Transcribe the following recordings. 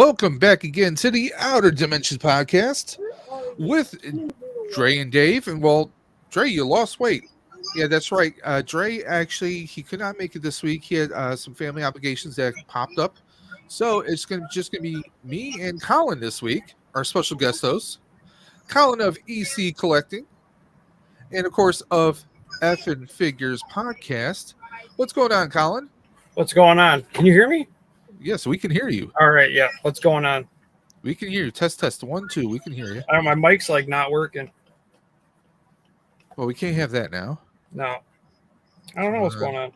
Welcome back again to the Outer Dimensions podcast with Dre and Dave. And well, Dre, you lost weight. Yeah, that's right. Dre actually he could not make it this week. He had some family obligations that popped up, so it's just gonna be me and Colin this week, our special guest host, Colin of EC Collecting, and of course of F and Figures podcast. What's going on, Colin? What's going on? Can you hear me? Yes, we can hear you. All right, yeah. What's going on? We can hear you. Test 1 2. We can hear you. I don't know, my mic's like not working. Well, we can't have that now. No. I don't know what's going on.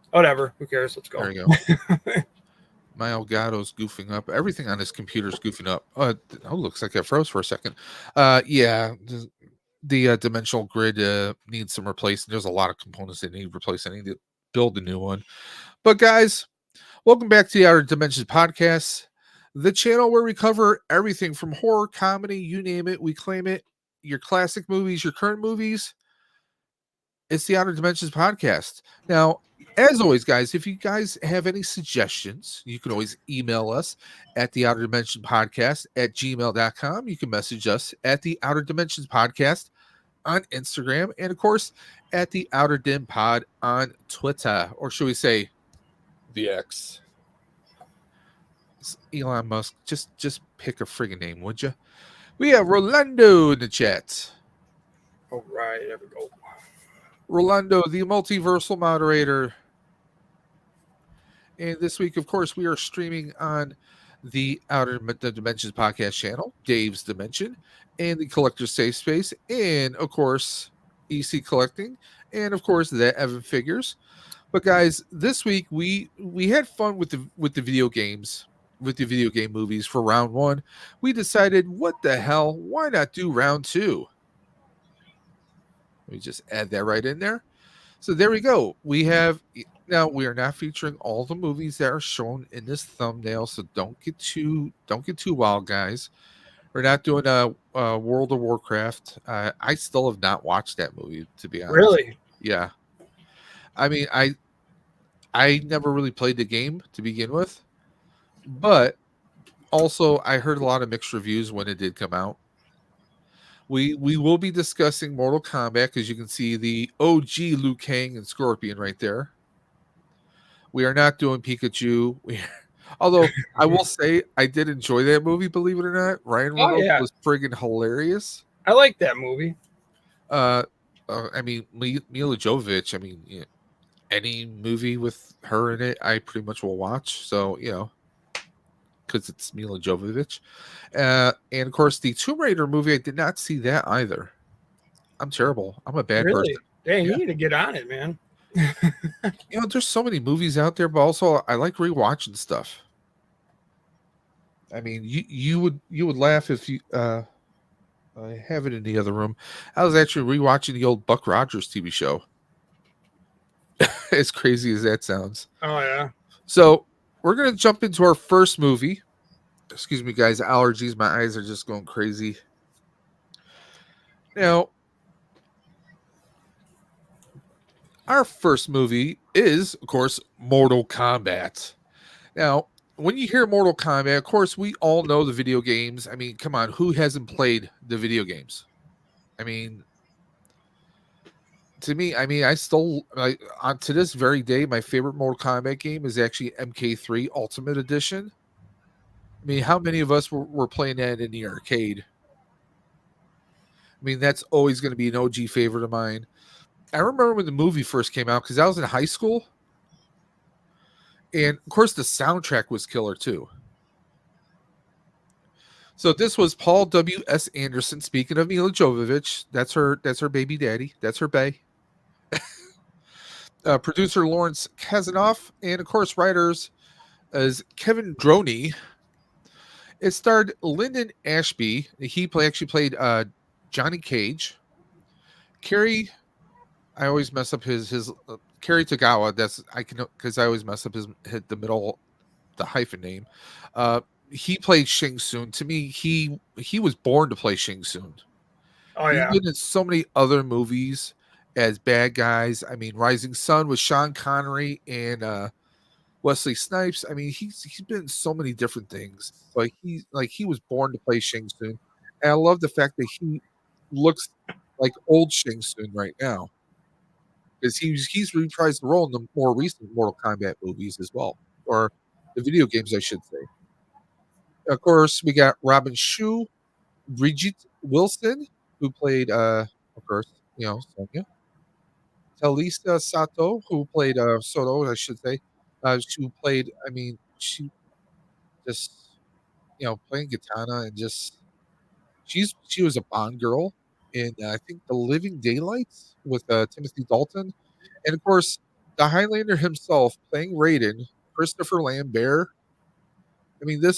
Whatever. Who cares? Let's go. There you go. My Elgato's goofing up. Everything on his computer's goofing up. Oh, looks like it froze for a second. Yeah, the dimensional grid needs some replacing. There's a lot of components that need replacing. I need to build a new one. But guys, welcome back to the Outer Dimensions podcast, the channel where we cover everything from horror, comedy, you name it, we claim it. Your classic movies, your current movies. It's the Outer Dimensions podcast. Now, as always, guys, if you guys have any suggestions, you can always email us at the Outer Dimension Podcast at gmail.com. You can message us at the Outer Dimensions Podcast on Instagram, and of course at the Outer Dim Pod on Twitter, or should we say the X? Elon Musk, just pick a friggin' name, would you? We have Rolando in the chat. All right, there we go. Rolando, the multiversal moderator. And this week, of course, we are streaming on the Outer Dimensions podcast channel, Dave's Dimension, and the Collector's Safe Space, and of course, EC Collecting, and of course, the Evan Figures. But guys, this week we had fun with the video games, with the video game movies for round one. We decided, what the hell? Why not do round two? Let me just add that right in there. So there we go. We are not featuring all the movies that are shown in this thumbnail, so don't get too wild, guys. We're not doing a World of Warcraft. I still have not watched that movie, to be honest. Really? Yeah. I mean, I never really played the game to begin with, but also I heard a lot of mixed reviews when it did come out. We will be discussing Mortal Kombat, because you can see the OG Liu Kang and Scorpion right there. We are not doing Pikachu. Although I will say I did enjoy that movie, believe it or not. Ryan Reynolds was friggin' hilarious. I like that movie. I mean, Mila Jovovich. I mean, you know, any movie with her in it, I pretty much will watch. So, you know, because it's Mila Jovovich. And of course, the Tomb Raider movie, I did not see that either. I'm terrible. I'm a bad person. Dang, you need to get on it, man. You know, there's so many movies out there, but also I like rewatching stuff. I mean, you would laugh if you I have it in the other room. I was actually rewatching the old Buck Rogers TV show. As crazy as that sounds. Oh yeah. So we're gonna jump into our first movie. Excuse me, guys. Allergies. My eyes are just going crazy. Now, our first movie is, of course, Mortal Kombat. Now, when you hear Mortal Kombat, of course, we all know the video games. I mean, come on, who hasn't played the video games? I mean, to me, I still, on to this very day, my favorite Mortal Kombat game is actually MK3 Ultimate Edition. I mean, how many of us were playing that in the arcade? I mean, that's always going to be an OG favorite of mine. I remember when the movie first came out, because I was in high school. And, of course, the soundtrack was killer, too. So this was Paul W.S. Anderson. Speaking of Mila Jovovich, that's her baby daddy. That's her bae. Producer Lawrence Kasanoff. And, of course, writers as Kevin Droney. It starred Lyndon Ashby. He actually played Johnny Cage. Kerry, I always mess up his Kerry Tagawa. Because I always mess up the middle, the hyphen name. He played Shang Tsung. To me, he was born to play Shang Tsung. Oh yeah. He's been in so many other movies as bad guys. I mean, Rising Sun with Sean Connery and Wesley Snipes. I mean, he's been in so many different things. He was born to play Shang Tsung, and I love the fact that he looks like old Shang Tsung right now because he's reprised the role in the more recent Mortal Kombat movies as well, or the video games, I should say. Of course, we got Robin Shou, Brigitte Wilson, who played, of course, Sonya. Talisa Sato, who played Soto, I should say. She played, I mean, she just, playing Katana and just, she was a Bond girl in, I think, The Living Daylights with Timothy Dalton. And of course, the Highlander himself playing Raiden, Christopher Lambert. I mean, I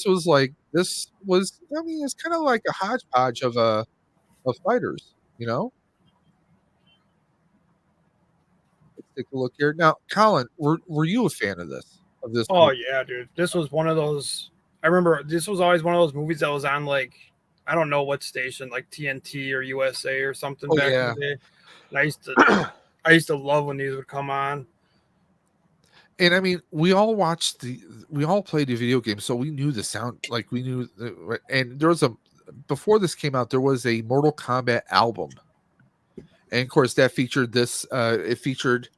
mean, it's kind of like a hodgepodge of fighters, you know? Let's take a look here. Now, Colin, were you a fan of this Oh movie? yeah, dude. This was one of those. I remember this was always one of those movies that was on like I don't know what station, like TNT or USA or something Oh back in yeah. the day. And I used to love when these would come on. And I mean, we all played the video game, so we knew the sound, like we knew. And there was before this came out, there was a Mortal Kombat album, and of course that featured this. It featured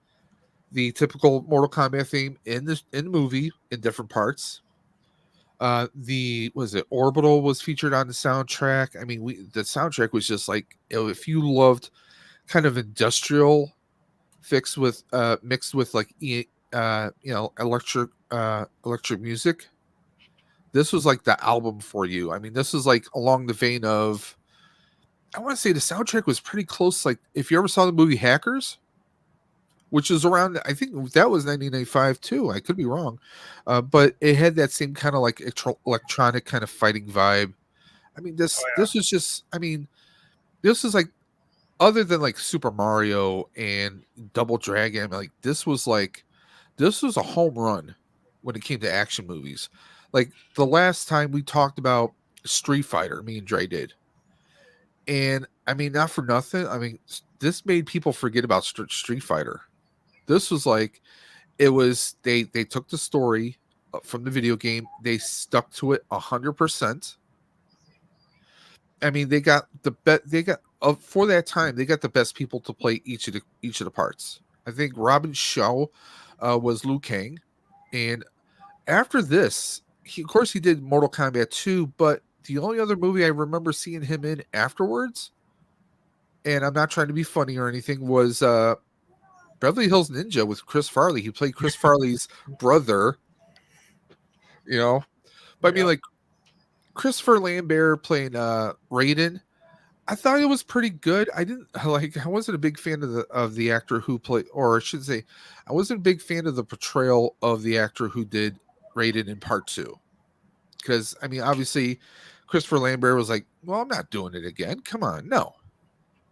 the typical Mortal Kombat theme in the movie in different parts. The was it Orbital was featured on the soundtrack. I mean, the soundtrack was just like, if you loved kind of industrial fixed with mixed with like electric music, this was like the album for you. I mean, this is like along the vein of, I want to say the soundtrack was pretty close, like if you ever saw the movie Hackers, which is around, I think that was 1995 too, I could be wrong, but it had that same kind of like electronic kind of fighting vibe. I mean, Oh this was just, I mean, this is like, other than like Super Mario and Double Dragon, like this was a home run when it came to action movies. Like the last time we talked about Street Fighter, me and Dre did. And I mean, not for nothing. I mean, this made people forget about Street Fighter. This was like, it was, they took the story from the video game, they stuck to it 100%. I mean, they got for that time, they got the best people to play each of the parts. I think Robin Shaw was Liu Kang, and after this, of course he did Mortal Kombat 2, but the only other movie I remember seeing him in afterwards, and I'm not trying to be funny or anything, was Beverly Hills Ninja with Chris Farley. He played Chris Farley's brother, you know. But I mean, yeah. like Christopher Lambert playing Raiden, I thought it was pretty good. I didn't like. I wasn't a big fan of the actor who played, or I should say, I wasn't a big fan of the portrayal of the actor who did Raiden in part two. Because I mean, obviously, Christopher Lambert was like, "Well, I'm not doing it again. Come on, no."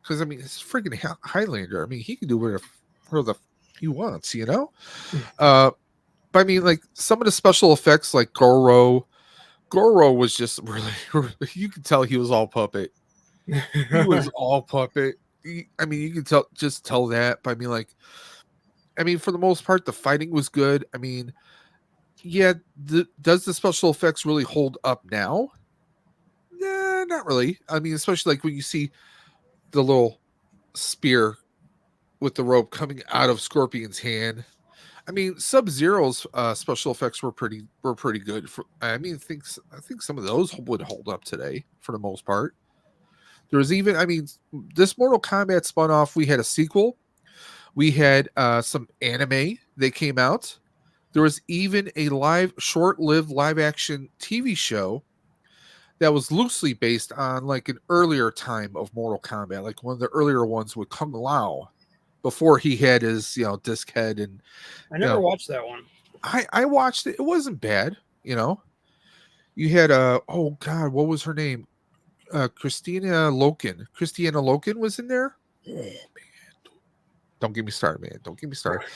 Because I mean, it's freaking Highlander. I mean, he can do whatever he wants, you know. Uh, but I mean, like some of the special effects, like Goro was just really, you could tell he was all puppet. He was all puppet. I mean, you can tell that. But I mean, like, I mean, for the most part, the fighting was good. I mean, yeah, does the special effects really hold up now? Nah, not really. I mean, especially like when you see the little spear with the rope coming out of Scorpion's hand. I mean, Sub Zero's special effects were pretty good. I mean, I think some of those would hold up today for the most part. There was even, I mean, this Mortal Kombat spun off. We had a sequel. We had some anime that came out. There was even a short-lived live action TV show that was loosely based on like an earlier time of Mortal Kombat, like one of the earlier ones with Kung Lao, before he had his disc head. And I you never know, watched that one. I watched it. It wasn't bad. You had oh god, what was her name? Christina Loken. Christiana Loken was in there. Oh man, don't get me started, man. Don't get me started.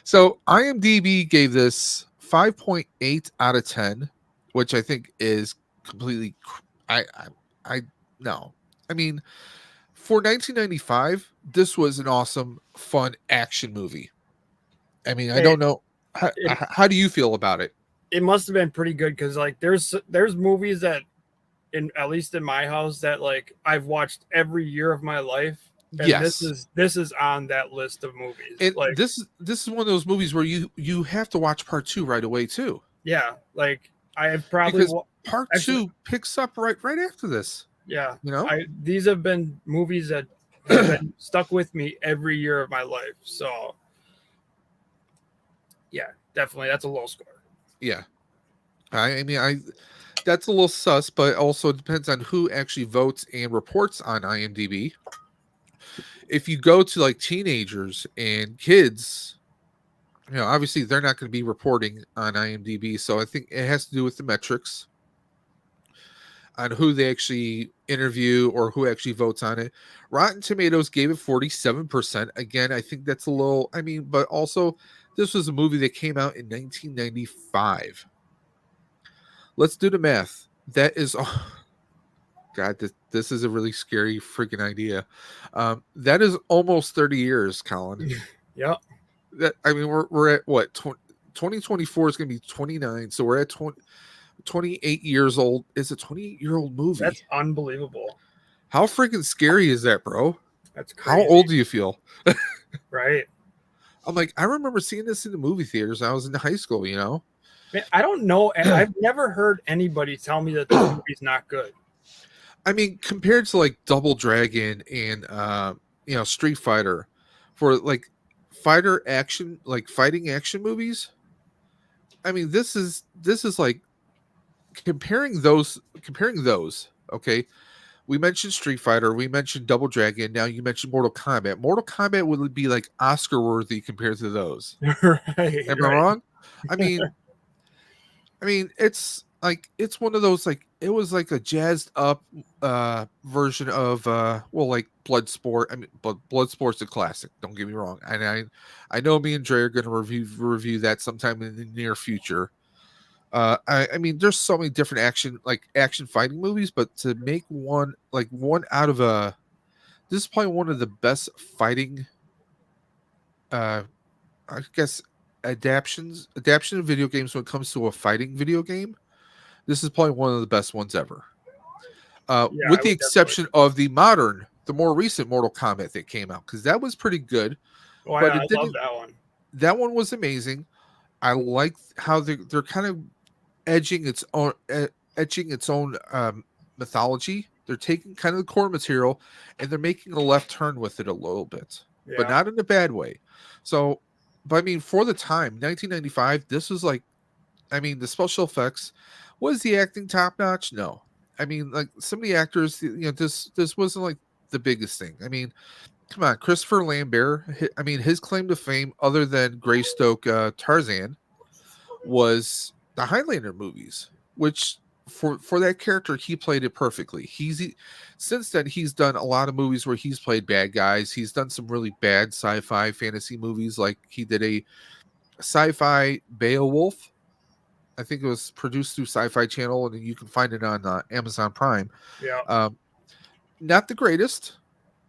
So IMDb gave this 5.8 out of 10, which I think is completely. I no. I mean, for 1995, this was an awesome, fun action movie. I mean, I Hey, don't know. How do you feel about it? It must have been pretty good because like there's movies that in at least in my house that like I've watched every year of my life, and Yes. this is on that list of movies. And Like this is one of those movies where you have to watch part 2 right away too, yeah, like I have probably because part actually 2 picks up right after this. yeah, You know, these have been movies that have been stuck with me every year of my life. So yeah, definitely that's a low score. yeah. I mean, that's a little sus, but also it depends on who actually votes and reports on IMDb. If you go to like teenagers and kids, obviously they're not going to be reporting on IMDb. So I think it has to do with the metrics on who they actually interview or who actually votes on it. Rotten Tomatoes gave it 47%. Again, I think that's a little, but also this was a movie that came out in 1995. Let's do the math. That is, oh, God, this is a really scary freaking idea. That is almost 30 years, Colin. Yep. We're at what? 2024 is going to be 29. So we're at 28 years old. It's a 28-year-old movie. That's unbelievable. How freaking scary is that, bro? That's crazy. How old do you feel? Right. I'm like, I remember seeing this in the movie theaters. I was in high school, Man, I don't know. I've never heard anybody tell me that this movie's not good. I mean, compared to like Double Dragon and Street Fighter, for like fighting action movies. I mean, this is like comparing those. Okay, we mentioned Street Fighter, we mentioned Double Dragon. Now you mentioned Mortal Kombat. Mortal Kombat would be like Oscar worthy compared to those. Right. Am I wrong? I mean, it's like it's one of those, like it was like a jazzed up version of like Bloodsport. I mean, Bloodsport's a classic. Don't get me wrong. And I know me and Dre are going to review that sometime in the near future. I mean, there's so many different action fighting movies, but to make one out of this is probably one of the best fighting, I guess, adaption of video games when it comes to a fighting video game. This is probably one of the best ones ever. With the exception of the more recent Mortal Kombat that came out, because that was pretty good. Oh, but I love that one. That one was amazing. I like how they're kind of etching its own mythology. They're taking kind of the core material and they're making a left turn with it a little bit, but not in a bad way. So, but I mean, for the time, 1995, this was like, I mean, the special effects, was the acting top notch? No. I mean, like some of the actors, this wasn't like the biggest thing. I mean, come on, Christopher Lambert. I mean, his claim to fame, other than Greystoke Tarzan, was the Highlander movies, which for that character, he played it perfectly. Since then he's done a lot of movies where he's played bad guys. He's done some really bad sci-fi fantasy movies, like he did a sci-fi Beowulf. I think it was produced through Sci-Fi Channel, and you can find it on Amazon Prime. Yeah. Not the greatest,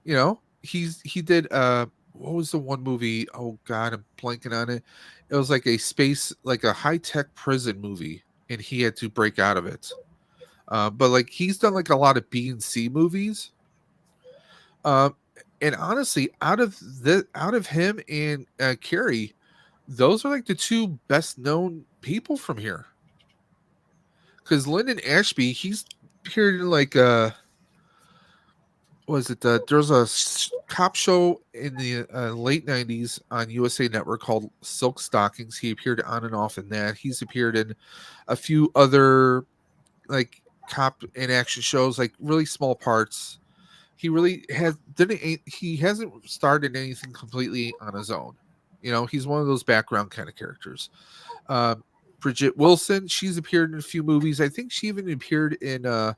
he did what was the one movie? Oh God, I'm blanking on it. It was like a high-tech prison movie, and he had to break out of it. But like he's done like a lot of B and C movies. And honestly, out of him and Carrie, those are like the two best known people from here. Because Lyndon Ashby, he's appeared in like there's a cop show in the late 90s on USA Network called Silk Stockings. He appeared on and off in that. He's appeared in a few other like cop and action shows, like really small parts. He really he hasn't started anything completely on his own. He's one of those background kind of characters. Bridget Wilson, she's appeared in a few movies. I think she even appeared in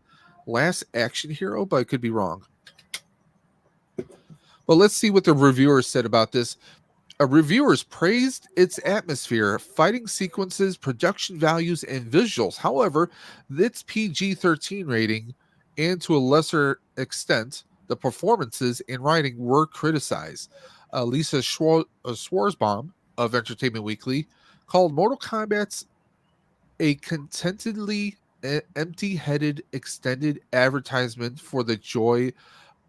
Last Action Hero, but I could be wrong. Well, let's see what the reviewers said about this. Reviewers praised its atmosphere, fighting sequences, production values, and visuals. However, its PG-13 rating, and to a lesser extent, the performances and writing were criticized. Lisa Schwarzbaum of Entertainment Weekly called Mortal Kombat's a contentedly empty-headed extended advertisement for the joy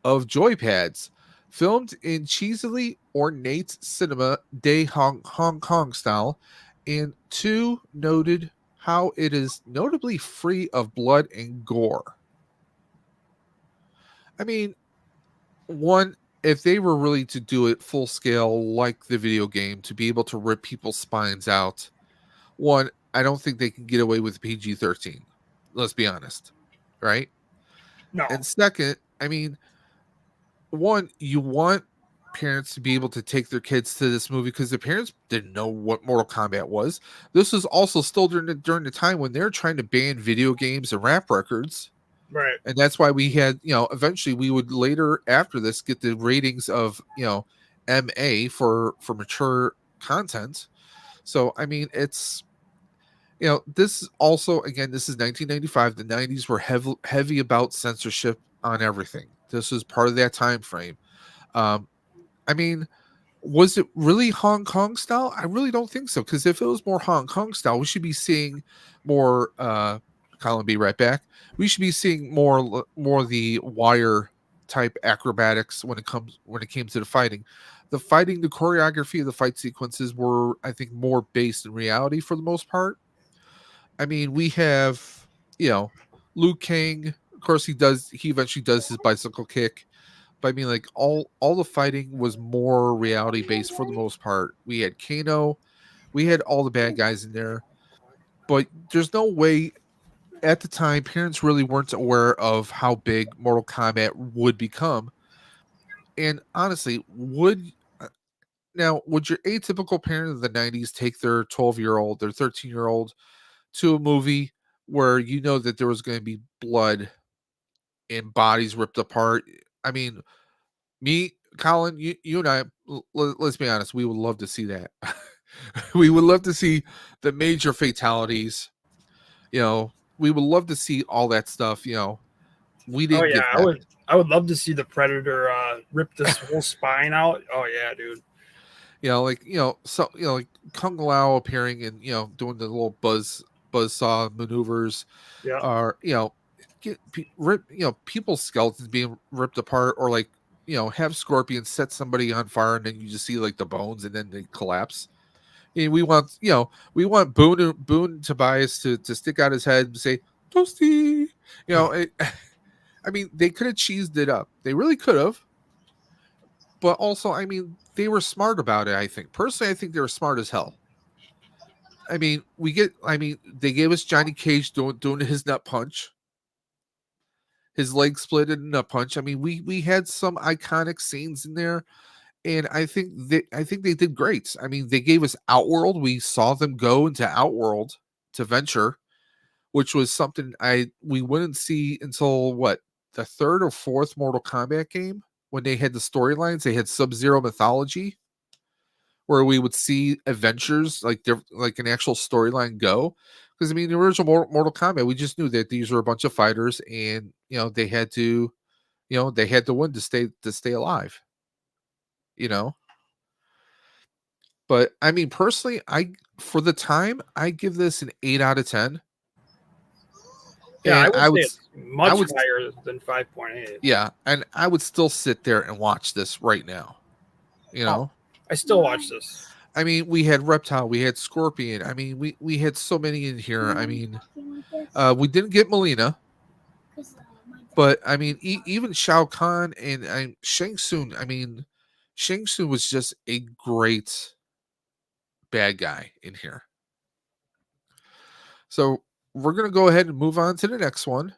of joypads, filmed in cheesily ornate cinema de Hong Kong style, and two noted how it is notably free of blood and gore. I mean, one, if they were really to do it full scale like the video game to be able to rip people's spines out, one, I don't think they can get away with PG-13. Let's be honest, right? No. And second, I mean, one, you want parents to be able to take their kids to this movie because the parents didn't know what Mortal Kombat was. This was also still during the time when they're trying to ban video games and rap records. Right. And that's why we had, eventually we would later after this get the ratings of, MA for mature content. So I mean, it's this also, again, this is 1995. The 90s were heavy about censorship on everything. This was part of that time frame. I mean, was it really Hong Kong style? I really don't think so. Because if it was more Hong Kong style, we should be seeing more. Colin, be right back. We should be seeing more the wire type acrobatics when it came to the fighting. The fighting, the choreography of the fight sequences were, I think, more based in reality for the most part. I mean, we have, Liu Kang. Of course, he eventually does his bicycle kick. But I mean, like all the fighting was more reality based for the most part. We had Kano, we had all the bad guys in there, but there's no way at the time parents really weren't aware of how big Mortal Kombat would become. And honestly, would your atypical parent of the 90s take their 12-year-old, their 13-year-old to a movie where that there was going to be blood and bodies ripped apart? I mean, me, Colin, you and I, let's be honest, we would love to see that. We would love to see the major fatalities. We would love to see all that stuff. We didn't get that. I would love to see the Predator rip this whole spine out. Oh yeah, dude. Like Kung Lao appearing and doing the little buzzsaw maneuvers. Yeah. Or people's skeletons being ripped apart, or like have Scorpion set somebody on fire and then you just see like the bones and then they collapse. And we want Boone Tobias to stick out his head and say toasty. I mean, they could have cheesed it up. They really could have. But also, I mean, they were smart about it, I think. Personally, I think they were smart as hell. I mean, they gave us Johnny Cage doing his nut punch. His leg split in a nut punch. I mean, we had some iconic scenes in there, and I think they did great. I mean, they gave us Outworld. We saw them go into Outworld to venture, which was something we wouldn't see until what, the third or fourth Mortal Kombat game, when they had the storylines. They had Sub-Zero Mythology, where we would see adventures like an actual storyline go. Because I mean, the original Mortal Kombat, we just knew that these were a bunch of fighters, and they had to, they had to win to stay alive. But I mean, personally, for the time, I give this an 8 out of 10. Yeah, I would say it's much higher than 5.8. Yeah, and I would still sit there and watch this right now. I still watch this. I mean, we had Reptile, we had Scorpion. I mean, we had so many in here. I mean, we didn't get Melina, but I mean, even Shao Kahn and Shang Tsung. I mean, Shang Tsung was just a great bad guy in here. So we're going to go ahead and move on to the next one,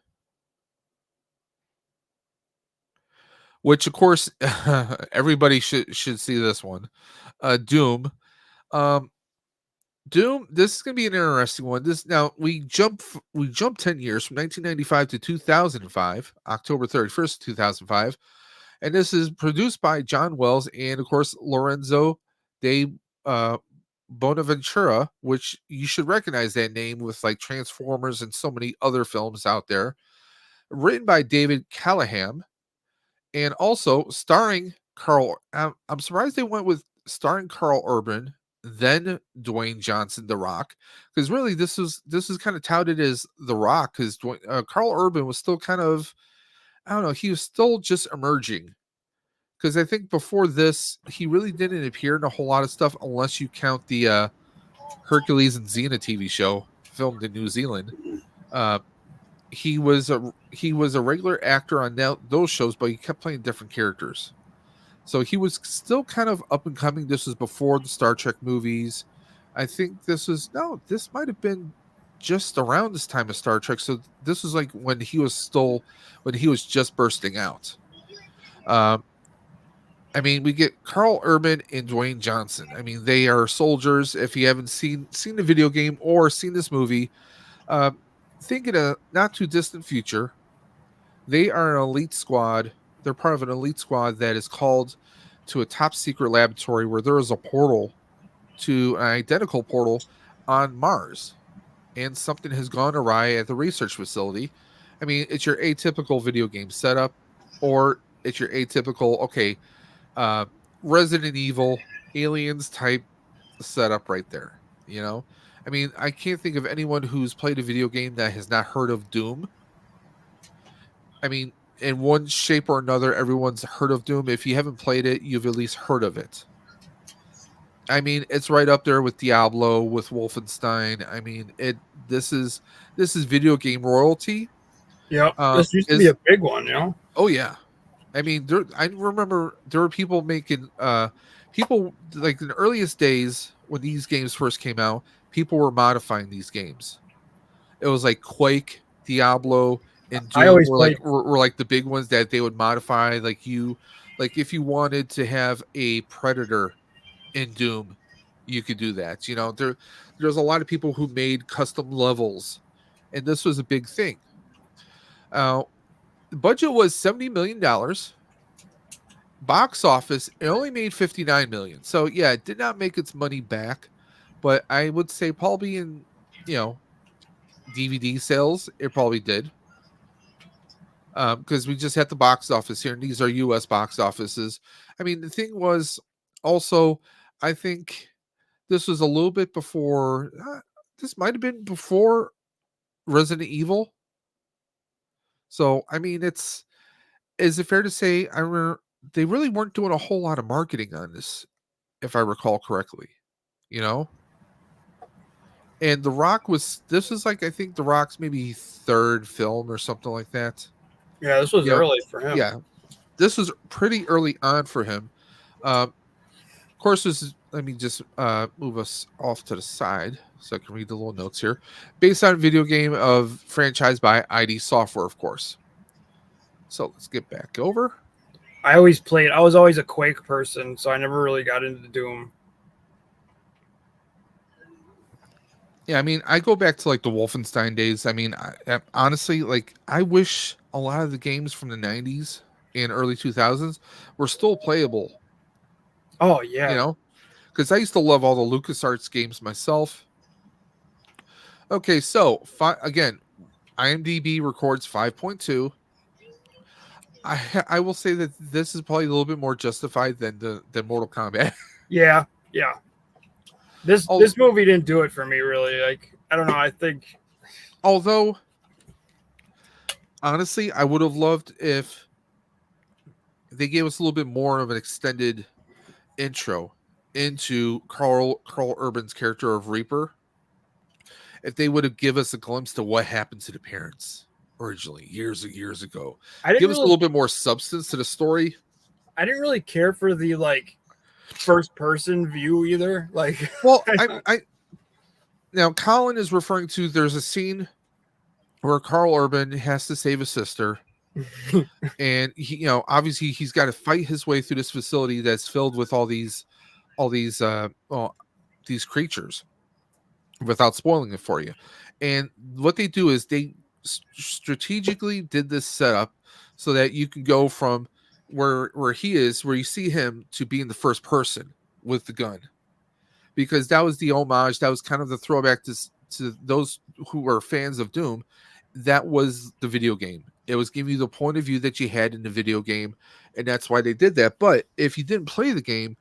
which of course everybody should see this one. Doom. Doom, this is going to be an interesting one. Now we jump 10 years from 1995 to 2005, October 31st, 2005. And this is produced by John Wells and of course Lorenzo de Bonaventura, which you should recognize that name with like Transformers and so many other films out there. Written by David Callahan, and also starring Carl. I'm surprised they went with starring Carl Urban then Dwayne Johnson, The Rock, because really this is kind of touted as The Rock, because Carl Urban was still kind of, I don't know, he was still just emerging. Because I think before this, he really didn't appear in a whole lot of stuff, unless you count the Hercules and Xena TV show filmed in New Zealand. Uh, he was a regular actor on those shows, but he kept playing different characters. So he was still kind of up and coming. This was before the Star Trek movies. I think this might have been just around this time of Star Trek. So this was like when he was just bursting out. I mean, we get Carl Urban and Dwayne Johnson. I mean, they are soldiers. If you haven't seen the video game or seen this movie, think in a not too distant future, they are an elite squad. They're part of an elite squad that is called to a top secret laboratory where there is a portal to an identical portal on Mars, and something has gone awry at the research facility. I mean, it's your atypical video game setup, or it's your atypical Resident Evil Aliens type setup right there. I mean, I can't think of anyone who's played a video game that has not heard of Doom. I mean, in one shape or another, everyone's heard of Doom. If you haven't played it, you've at least heard of it. I mean, it's right up there with Diablo, with Wolfenstein. I mean, this is video game royalty. Yeah, this used to be a big one, Oh yeah, I mean, I remember there were people making people like in the earliest days when these games first came out. People were modifying these games. It was like Quake, Diablo, and Doom were like the big ones that they would modify. Like if you wanted to have a Predator in Doom, you could do that. There's a lot of people who made custom levels, and this was a big thing. The budget was $70 million. Box office, it only made $59 million. So yeah, it did not make its money back, but I would say probably in DVD sales, it probably did. Because we just had the box office here, and these are U.S. box offices. I mean, the thing was also, I think this was a little bit before. This might have been before Resident Evil. So I mean, is it fair to say they really weren't doing a whole lot of marketing on this, if I recall correctly, And The Rock this is like, I think The Rock's maybe third film or something like that. Yeah, this was early for him. Yeah, this was pretty early on for him. Of course, let me just move us off to the side so I can read the little notes here. Based on video game of franchise by ID Software, of course. So let's get back over. I was always a Quake person, so I never really got into Doom. Yeah, I mean, I go back to like the Wolfenstein days. I mean, honestly, like I wish a lot of the games from the 90s and early 2000s were still playable. Oh, yeah. Because I used to love all the LucasArts games myself. Okay, so again, IMDb records 5.2. I will say that this is probably a little bit more justified than Mortal Kombat. Yeah. This movie didn't do it for me, really. Like, I don't know. I think, although honestly, I would have loved if they gave us a little bit more of an extended intro into Carl Urban's character of Reaper. If they would have give us a glimpse to what happened to the parents originally years ago, give us a little bit more substance to the story. I didn't really care for the like first person view either. Like, well, I now Colin is referring to, there's a scene where Carl Urban has to save his sister. And he, obviously he's got to fight his way through this facility that's filled with all these creatures, without spoiling it for you. And what they do is they strategically did this setup so that you can go from where he is, where you see him, to being the first person with the gun, because that was the homage, that was kind of the throwback to those who were fans of Doom. That was the video game. It was giving you the point of view that you had in the video game, and that's why they did that. But if you didn't play the game,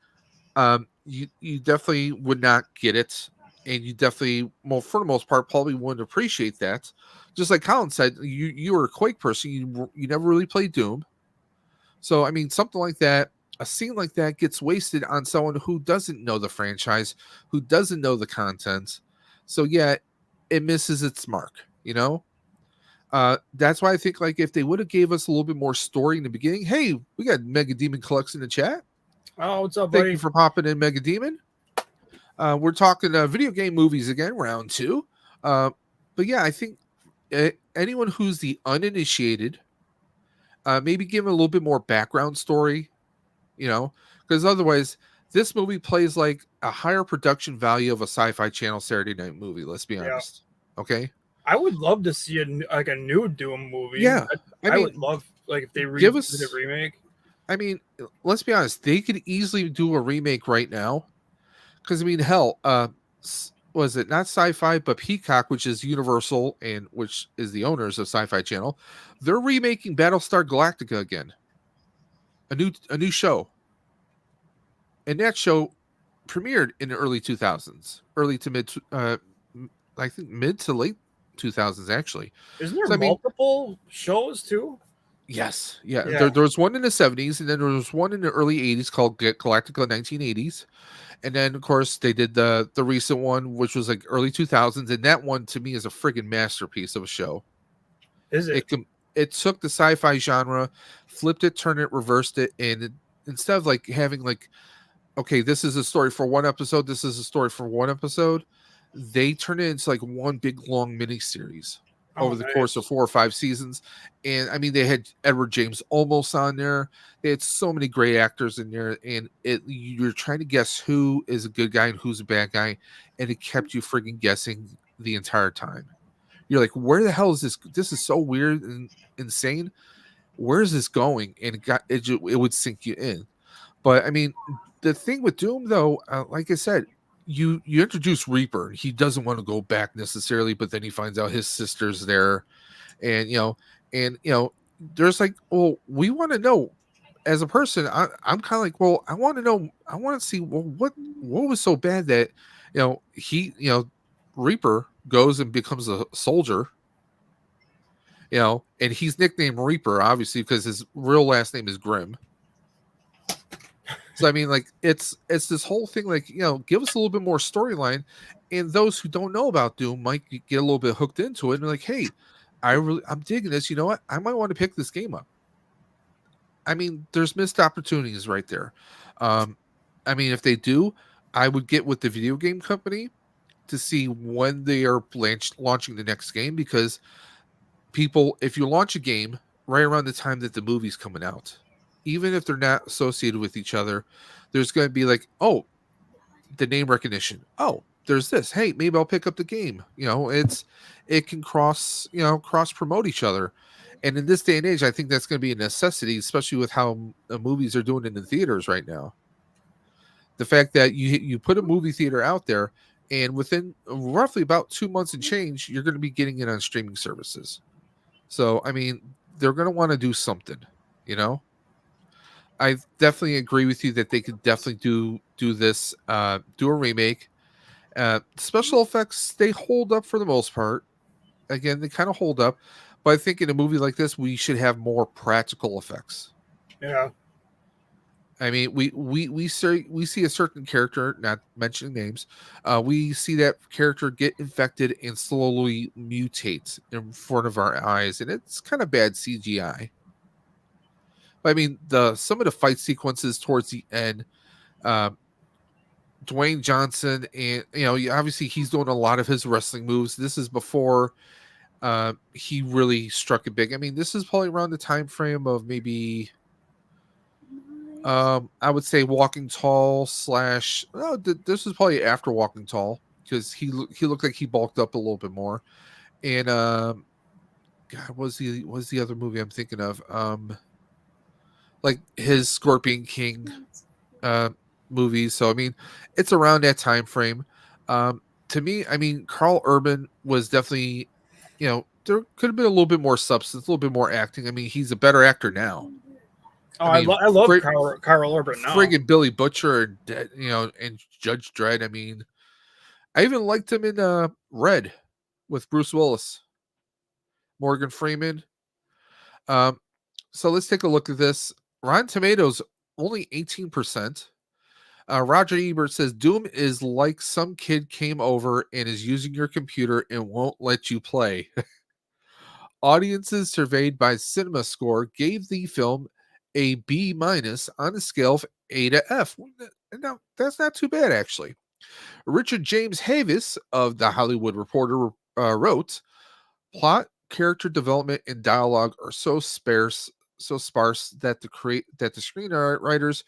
you definitely would not get it, and you definitely, well, for the most part, probably wouldn't appreciate that. Just like Colin said, you were a Quake person. You never really played Doom, so I mean, something like that, a scene like that gets wasted on someone who doesn't know the franchise, who doesn't know the content. So yeah, it misses its mark. You know, that's why I think like if they would have gave us a little bit more story in the beginning. Hey, we got Mega Demon Collects in the chat. Oh, what's up, Thank buddy? you for popping in, Mega Demon. We're talking video game movies again, round two. But yeah, I think anyone who's the uninitiated, maybe give them a little bit more background story, you know, because otherwise, this movie plays like a higher production value of a Sci-Fi Channel Saturday night movie. Let's be Yeah. honest. Okay. I would love to see a new Doom movie. Yeah, I would love like if they give did us a remake. I mean, let's be honest. They could easily do a remake right now. Because I mean, hell, was it not Sci-Fi, but Peacock, which is Universal and which is the owners of Sci-Fi Channel, they're remaking Battlestar Galactica again, a new show, and that show premiered in the early 2000s, early to mid, I think mid to late 2000s actually. Isn't there So I mean, multiple shows too? yes, yeah. Yeah. There was one in the 70s, and then there was one in the early 80s called Galactica 1980s. And then, of course, they did the recent one, which was like early 2000s, and that one to me is a friggin' masterpiece of a show. Is it? It took the sci-fi genre, flipped it, turned it, reversed it, and instead of like having like, okay, this is a story for one episode, this is a story for one episode, they turned it into like one big long mini series over the course of 4 or 5 seasons. And I mean, they had Edward James Olmos on there. They had so many great actors in there, and you're trying to guess who is a good guy and who's a bad guy, and it kept you friggin' guessing the entire time. You're like, where the hell is this? This is so weird and insane. Where is this going? And it would sink you in. But I mean, the thing with Doom, though, like I said, you introduce Reaper. He doesn't want to go back necessarily, but then he finds out his sister's there, and there's like, well, we want to know. As a person, I'm kind of like, well, I want to know. I want to see, well, what was so bad that Reaper goes and becomes a soldier. And he's nicknamed Reaper obviously because his real last name is Grimm. So I mean, like it's this whole thing, like, give us a little bit more storyline, and those who don't know about Doom might get a little bit hooked into it and be like, hey, I'm digging this. You know what? I might want to pick this game up. I mean, there's missed opportunities right there. I mean, if they do, I would get with the video game company to see when they are launching the next game, because people, if you launch a game right around the time that the movie's coming out, even if they're not associated with each other, there's going to be like, oh, the name recognition. Oh, there's this. Hey, maybe I'll pick up the game. It can cross promote each other. And in this day and age, I think that's going to be a necessity, especially with how movies are doing in the theaters right now. The fact that you put a movie theater out there, and within roughly about 2 months and change, you're going to be getting it on streaming services. So, I mean, they're going to want to do something, I definitely agree with you that they could definitely do this, do a remake. Special effects, they hold up for the most part. Again, they kind of hold up, but I think in a movie like this, we should have more practical effects. Yeah. I mean, we see a certain character, not mentioning names, we see that character get infected and slowly mutate in front of our eyes, and it's kind of bad CGI. I mean, some of the fight sequences towards the end, Dwayne Johnson, and obviously he's doing a lot of his wrestling moves. This is before he really struck it big. I mean, this is probably around the time frame of maybe, I would say Walking Tall / this is probably after Walking Tall, because he looked like he bulked up a little bit more. And God, what's the other movie I'm thinking of? Like his Scorpion King movies. So I mean, it's around that time frame. To me, I mean, Carl Urban was definitely, there could have been a little bit more substance, a little bit more acting. I mean, he's a better actor now. Oh, I mean, I love frig- Carl Urban now. friggin' Billy Butcher and and Judge Dredd. I mean, I even liked him in Red with Bruce Willis, Morgan Freeman. Um, so let's take a look at this. Rotten Tomatoes only 18%. Roger Ebert says Doom is like some kid came over and is using your computer and won't let you play. Audiences surveyed by Cinema Score gave the film a B minus on a scale of A to F. Now, that's not too bad, actually. Richard James Havis of The Hollywood Reporter wrote, plot, character development, and dialogue are so sparse that the screenwriters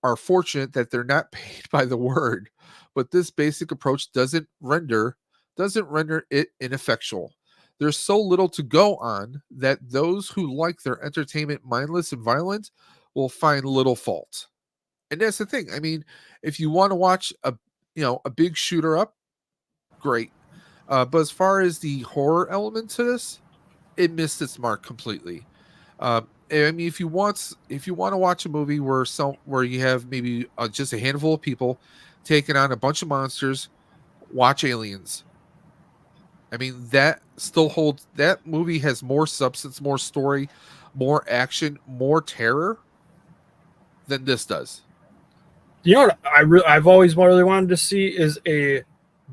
are fortunate that they're not paid by the word. But this basic approach doesn't render it ineffectual. There's so little to go on that those who like their entertainment mindless and violent will find little fault. And that's the thing. I mean, if you want to watch a big shooter up, great. But as far as the horror element to this, it missed its mark completely. I mean, if you want to watch a movie where you have maybe just a handful of people taking on a bunch of monsters, watch Aliens. I mean, that movie has more substance, more story, more action, more terror than this does. You know what I've always really wanted to see is a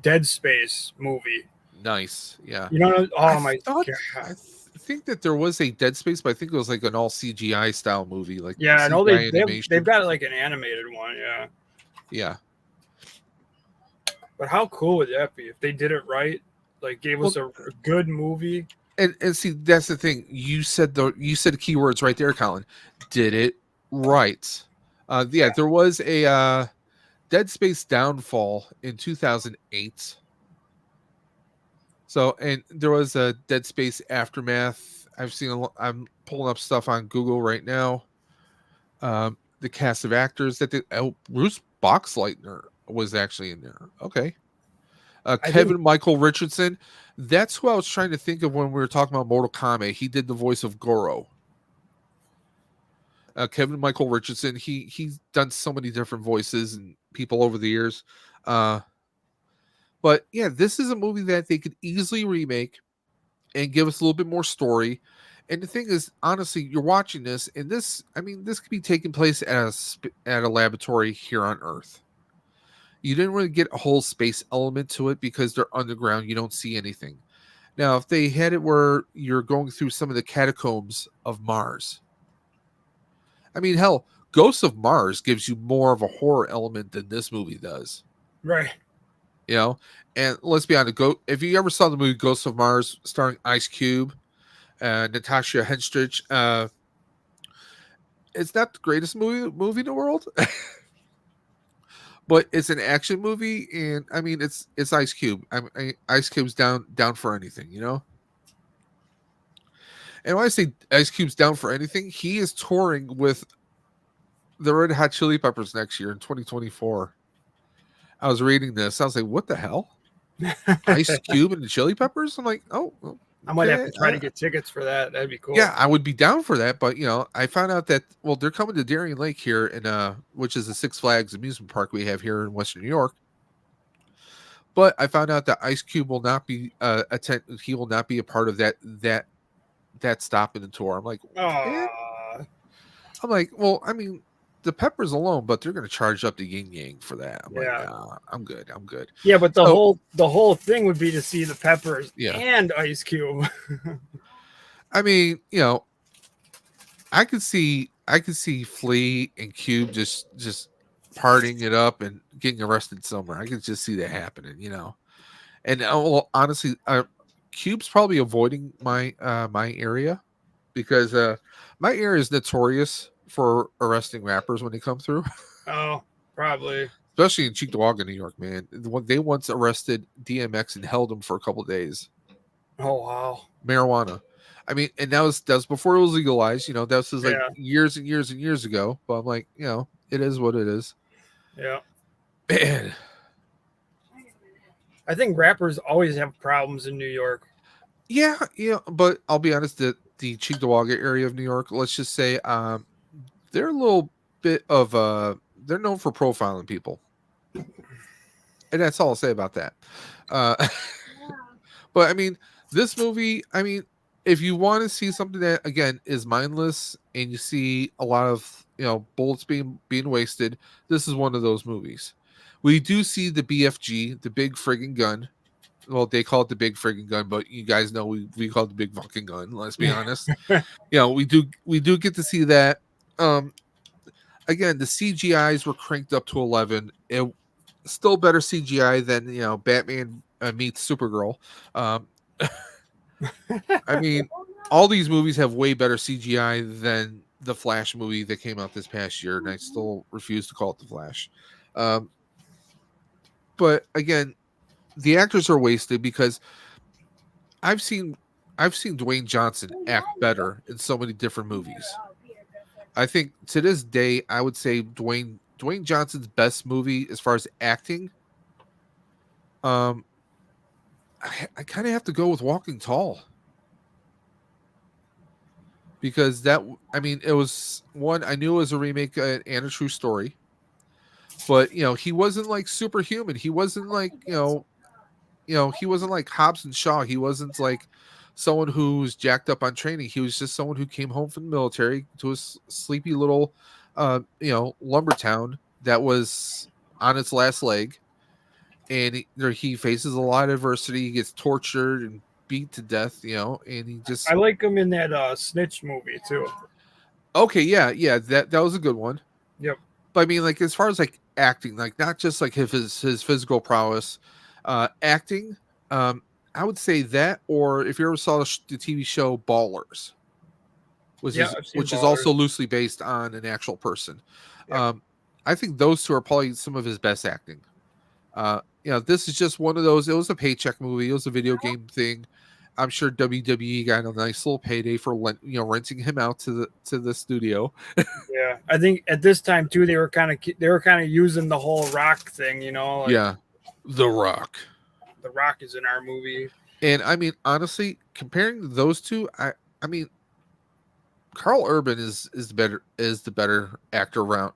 Dead Space movie. Nice, yeah. You know, I oh my thought god. I think that there was a Dead Space, but I think it was like an all CGI style movie, like Yeah, I know CGI they've animation. got like an animated one, yeah. Yeah. But how cool would that be if they did it right? Like gave us a good movie. And see, that's the thing. You said keywords right there, Colin. Did it right. Yeah, there was a Dead Space Downfall in 2008. So, and there was a Dead Space Aftermath. I'm pulling up stuff on Google right now. The cast of actors Bruce Boxleitner was actually in there. Okay. Kevin Michael Richardson. That's who I was trying to think of when we were talking about Mortal Kombat. He did the voice of Goro. Kevin Michael Richardson. He's done so many different voices and people over the years. But yeah, this is a movie that they could easily remake and give us a little bit more story. And the thing is, honestly, you're watching this, and this could be taking place at a laboratory here on Earth. You didn't really get a whole space element to it because they're underground. You don't see anything. Now, if they had it where you're going through some of the catacombs of Mars, I mean, hell, Ghosts of Mars gives you more of a horror element than this movie does. Right. You know, and let's be honest, if you ever saw the movie Ghosts of Mars starring Ice Cube, Natasha Henstridge, it's not the greatest movie in the world. But it's an action movie, and I mean, it's Ice Cube. Ice Cube's down for anything, you know. And when I say Ice Cube's down for anything, he is touring with the Red Hot Chili Peppers next year in 2024. I was reading this, I was like, "What the hell?" Ice Cube and the Chili Peppers. I'm like, "Oh, okay. I might have to try to get tickets for that. That'd be cool. Yeah, I would be down for that, but I found out that they're coming to Darien Lake here in which is the Six Flags amusement park we have here in Western New York. But I found out that Ice Cube will not be he will not be a part of that stop in the tour. I'm like, well, I mean, the Peppers alone, but they're going to charge up the Yin Yang for that. I'm like, nah, I'm good. Yeah, but the whole thing would be to see the Peppers and Ice Cube. I mean, I could see Flea and Cube just partying it up and getting arrested somewhere. I could just see that happening, And well, honestly, Cube's probably avoiding my my area because my area is notorious for arresting rappers when they come through. Oh, probably. Especially in Cheektowaga, New York, man. They once arrested DMX and held him for a couple of days. Oh wow. Marijuana. I mean, and that was before it was legalized. That was like years and years and years ago. But I'm like, it is what it is. Yeah. Man. I think rappers always have problems in New York. Yeah, but I'll be honest, the Cheektowaga area of New York, let's just say they're a little bit of they're known for profiling people, and that's all I'll say about that. Uh, but I mean, this movie, I mean, if you want to see something that again is mindless and you see a lot of bullets being wasted, this is one of those movies. We do see the BFG, the big friggin' gun. Well, they call it the big friggin' gun, but you guys know we call it the big fucking gun. Let's be honest. We do get to see that. Um, Again, the CGIs were cranked up to 11. It still better CGI than Batman meets Supergirl. Um, I mean, all these movies have way better CGI than the Flash movie that came out this past year, and I still refuse to call it the Flash. Um, but again, the actors are wasted because I've seen Dwayne Johnson act better in so many different movies. I think to this day, I would say Dwayne Johnson's best movie as far as acting. Um, I kind of have to go with Walking Tall because I mean, it was one I knew it was a remake and a true story, but he wasn't like superhuman. He wasn't like he wasn't like Hobbs and Shaw. He wasn't like someone who's jacked up on training. He was just someone who came home from the military to a sleepy little, lumber town that was on its last leg, and he faces a lot of adversity. He gets tortured and beat to death, and he just I like him in that Snitch movie too. okay, yeah, that was a good one. Yep. But I mean, like as far as like acting, like not just like his physical prowess, acting. I would say that, or if you ever saw the TV show Ballers, I've seen which is Ballers. also loosely based on an actual person. Yep. I think those two are probably some of his best acting. This is just one of those. It was a paycheck movie. It was a video game thing. I'm sure WWE got a nice little payday for renting him out to the studio. Yeah, I think at this time too, they were kind of using the whole Rock thing, like, Yeah, The Rock. The Rock is in our movie. And I mean, honestly, comparing those two, I mean, Carl Urban is the better actor around.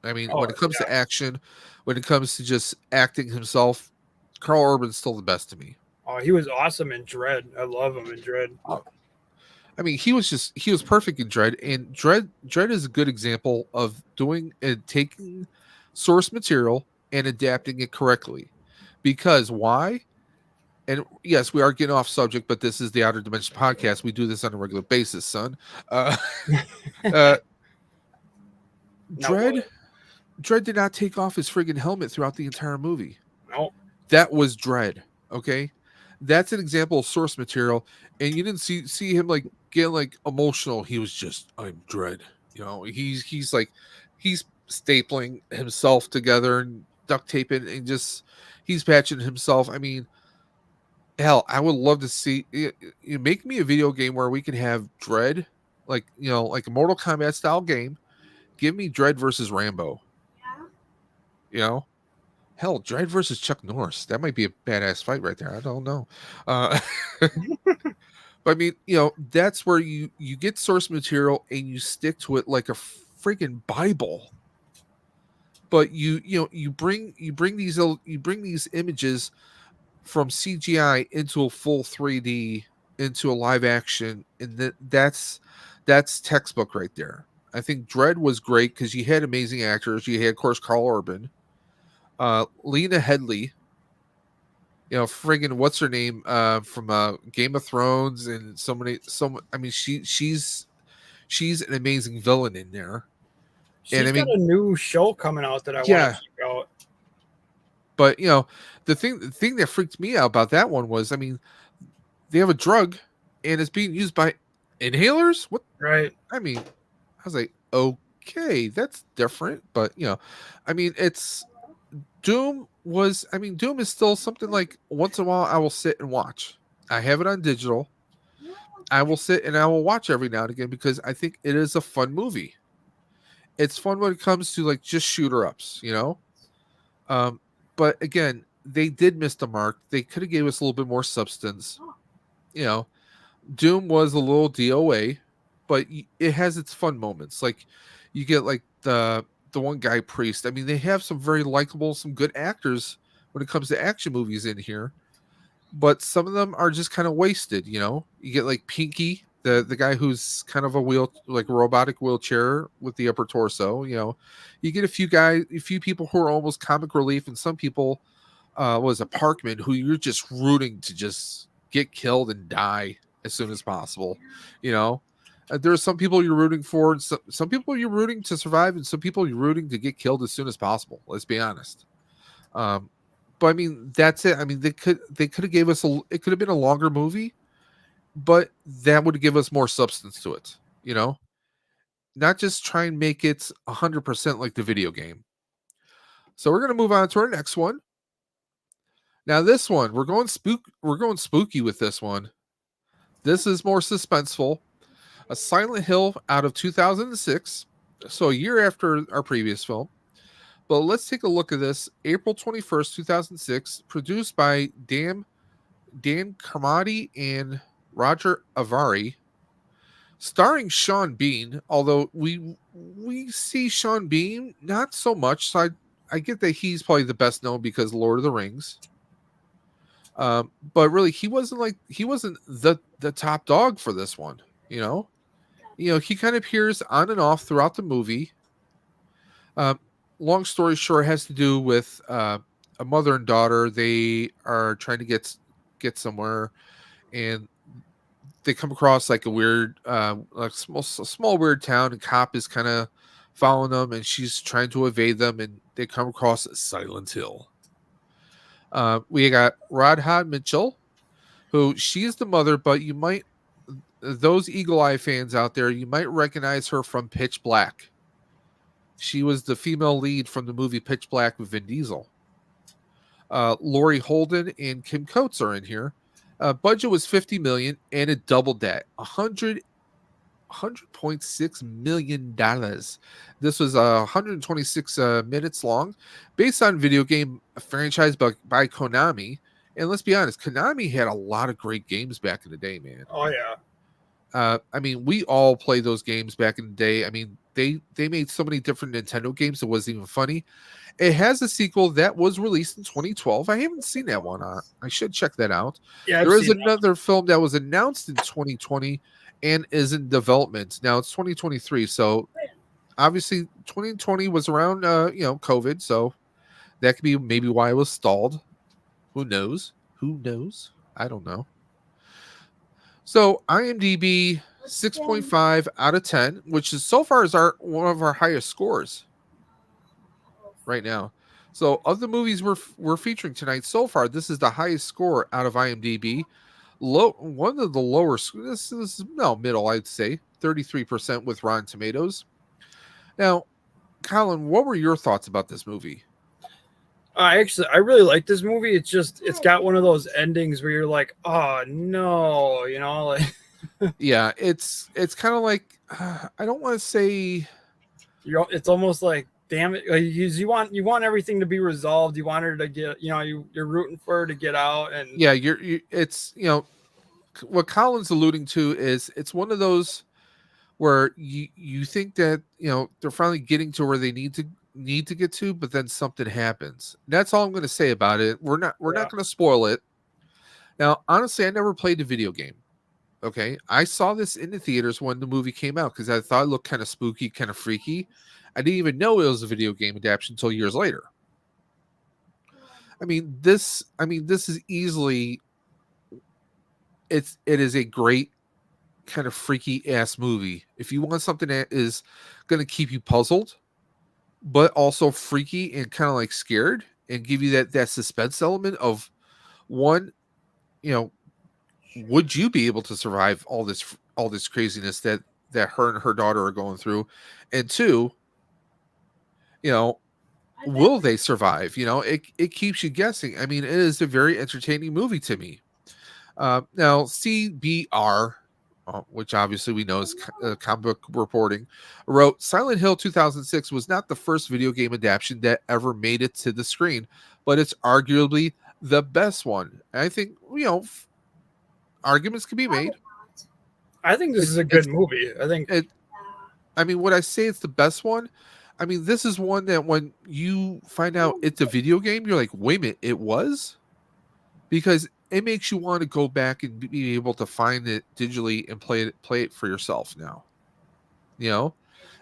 I mean, when it comes to action, when it comes to just acting himself, Carl Urban's still the best to me. Oh, he was awesome in Dredd. I love him in Dredd. I mean, he was perfect in Dredd, and Dredd is a good example of doing and taking source material and adapting it correctly. Because why? And yes, we are getting off subject, but this is the Outer Dimension podcast. We do this on a regular basis, son. Dredd did not take off his friggin' helmet throughout the entire movie. No. That was Dredd. Okay. That's an example of source material. And you didn't see him like getting like emotional. He was just, I'm Dredd. He's like he's stapling himself together and duct taping and just he's patching himself. I mean, hell, I would love to see you make me a video game where we can have Dredd, like like a Mortal Kombat style game. Give me Dredd versus Rambo. Hell, Dredd versus Chuck Norris. That might be a badass fight right there. I don't know. But I mean, that's where you get source material and you stick to it like a freaking Bible. But you bring these images from CGI into a full 3D into a live action, and that's textbook right there. I think Dredd was great because you had amazing actors. You had, of course, Carl Urban, Lena Headey, friggin' what's her name from Game of Thrones, and I mean, she's an amazing villain in there. She's got a new show coming out that I want to check out. But the thing that freaked me out about that one was, I mean, they have a drug and it's being used by inhalers. What? Right. I mean, I was like, okay, that's different. But I mean, Doom is still something like once in a while I will sit and watch. I have it on digital. I will sit and I will watch every now and again because I think it is a fun movie. It's fun when it comes to like just shooter ups, but again, they did miss the mark. They could have gave us a little bit more substance. Doom was a little DOA, but it has its fun moments. Like You get like the one guy Priest. I mean, they have some very likable, some good actors when it comes to action movies in here, but some of them are just kind of wasted. You get like Pinky, the guy who's kind of a like robotic wheelchair with the upper torso. You get a few people who are almost comic relief, and some people was a Parkman who you're just rooting to just get killed and die as soon as possible. You know, there are some people you're rooting for, and some people you're rooting to survive, and some people you're rooting to get killed as soon as possible. Let's be honest. Um, but I mean, that's it. I mean, they could have gave us it could have been a longer movie, but that would give us more substance to it. Not just try and make it 100% like the video game. So we're gonna move on to our next one. Now this one, we're going spooky with this one. This is more suspenseful. A Silent Hill out of 2006, so a year after our previous film. But let's take a look at this. April 21st, 2006, produced by Dan Carmody and Roger Avary, starring Sean Bean, although we see Sean Bean not so much. So I get that he's probably the best known because Lord of the Rings. But really, he wasn't the top dog for this one. He kind of appears on and off throughout the movie. Long story short, it has to do with a mother and daughter. They are trying to get somewhere, and they come across like a weird, like small weird town. And cop is kind of following them, and she's trying to evade them, and they come across Silent Hill. We got Radha Mitchell, who she's the mother, but those Eagle Eye fans out there, you might recognize her from Pitch Black. She was the female lead from the movie Pitch Black with Vin Diesel. Laurie Holden and Kim Coates are in here. Budget was $50 million, and it doubled that $100.6 million. This was 126 minutes long, based on video game franchise by Konami. And let's be honest, Konami had a lot of great games back in the day, man. Oh yeah. I mean, we all played those games back in the day. I mean, they made so many different Nintendo games, it wasn't even funny. It has a sequel that was released in 2012. I haven't seen that one. I should check that out. Yeah, there is another film that was announced in 2020 and is in development. Now it's 2023, so obviously 2020 was around COVID, so that could be maybe why it was stalled. Who knows? I don't know. So IMDb 6.5 out of 10, which is so far is one of our highest scores right now. So of the movies we're featuring tonight so far, this is the highest score out of IMDb. One of the lower, this is middle, I'd say 33% with Rotten Tomatoes. Now, Colin, what were your thoughts about this movie? I really like this movie. It's got one of those endings where you're like, oh no, like yeah, it's kind of like I don't want to say it's almost like, damn it, you want everything to be resolved. You want her to get, you're rooting for her to get out, and yeah, it's what Colin's alluding to is it's one of those where you think that they're finally getting to where they need to get to, but then something happens. That's all I'm going to say about it. We're not going to spoil it. Now, honestly, I never played the video game. Okay, I saw this in the theaters when the movie came out because I thought it looked kind of spooky, kind of freaky. I didn't even know it was a video game adaptation until years later. I mean, this is easily it is a great kind of freaky ass movie. If you want something that is going to keep you puzzled, but also freaky and kind of like scared and give you that suspense element of one, would you be able to survive all this craziness that her and her daughter are going through? And two, will they survive? It keeps you guessing. I mean, it is a very entertaining movie to me. Now, CBR, which obviously we know is comic book reporting, wrote Silent Hill 2006 was not the first video game adaptation that ever made it to the screen, but it's arguably the best one. And I think, arguments can be made. I think this is a good movie. I think I mean, would I say it's the best one? I mean, this is one that when you find out it's a video game, you're like, wait a minute, it was? Because it makes you want to go back and be able to find it digitally and play it for yourself now. You know?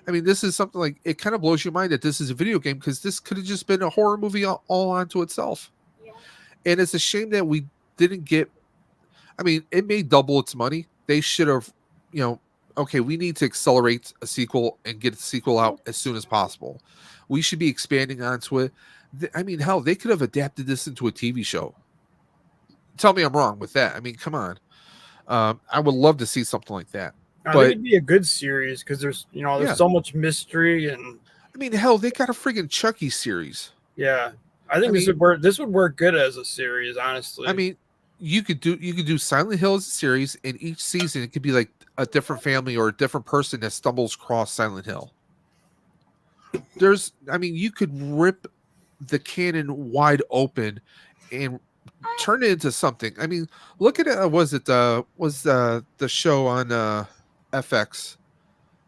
I mean, this is something like it kind of blows your mind that this is a video game because this could have just been a horror movie all onto itself. Yeah. And it's a shame that we didn't get. I mean, it made double its money. They should have, okay, we need to accelerate a sequel and get the sequel out as soon as possible. We should be expanding onto it. I mean, hell, they could have adapted this into a TV show. Tell me I'm wrong with that. I mean, come on. I would love to see something like that. I But- think it'd be a good series because there's Yeah. so much mystery and I mean, hell, they got a friggin' Chucky series. yeah. I think this would work good as a series, honestly. I mean, you could do Silent Hill as a series, and each season it could be like a different family or a different person that stumbles across Silent Hill. You could rip the canon wide open and turn it into something. I mean, look at it. Was the show on FX,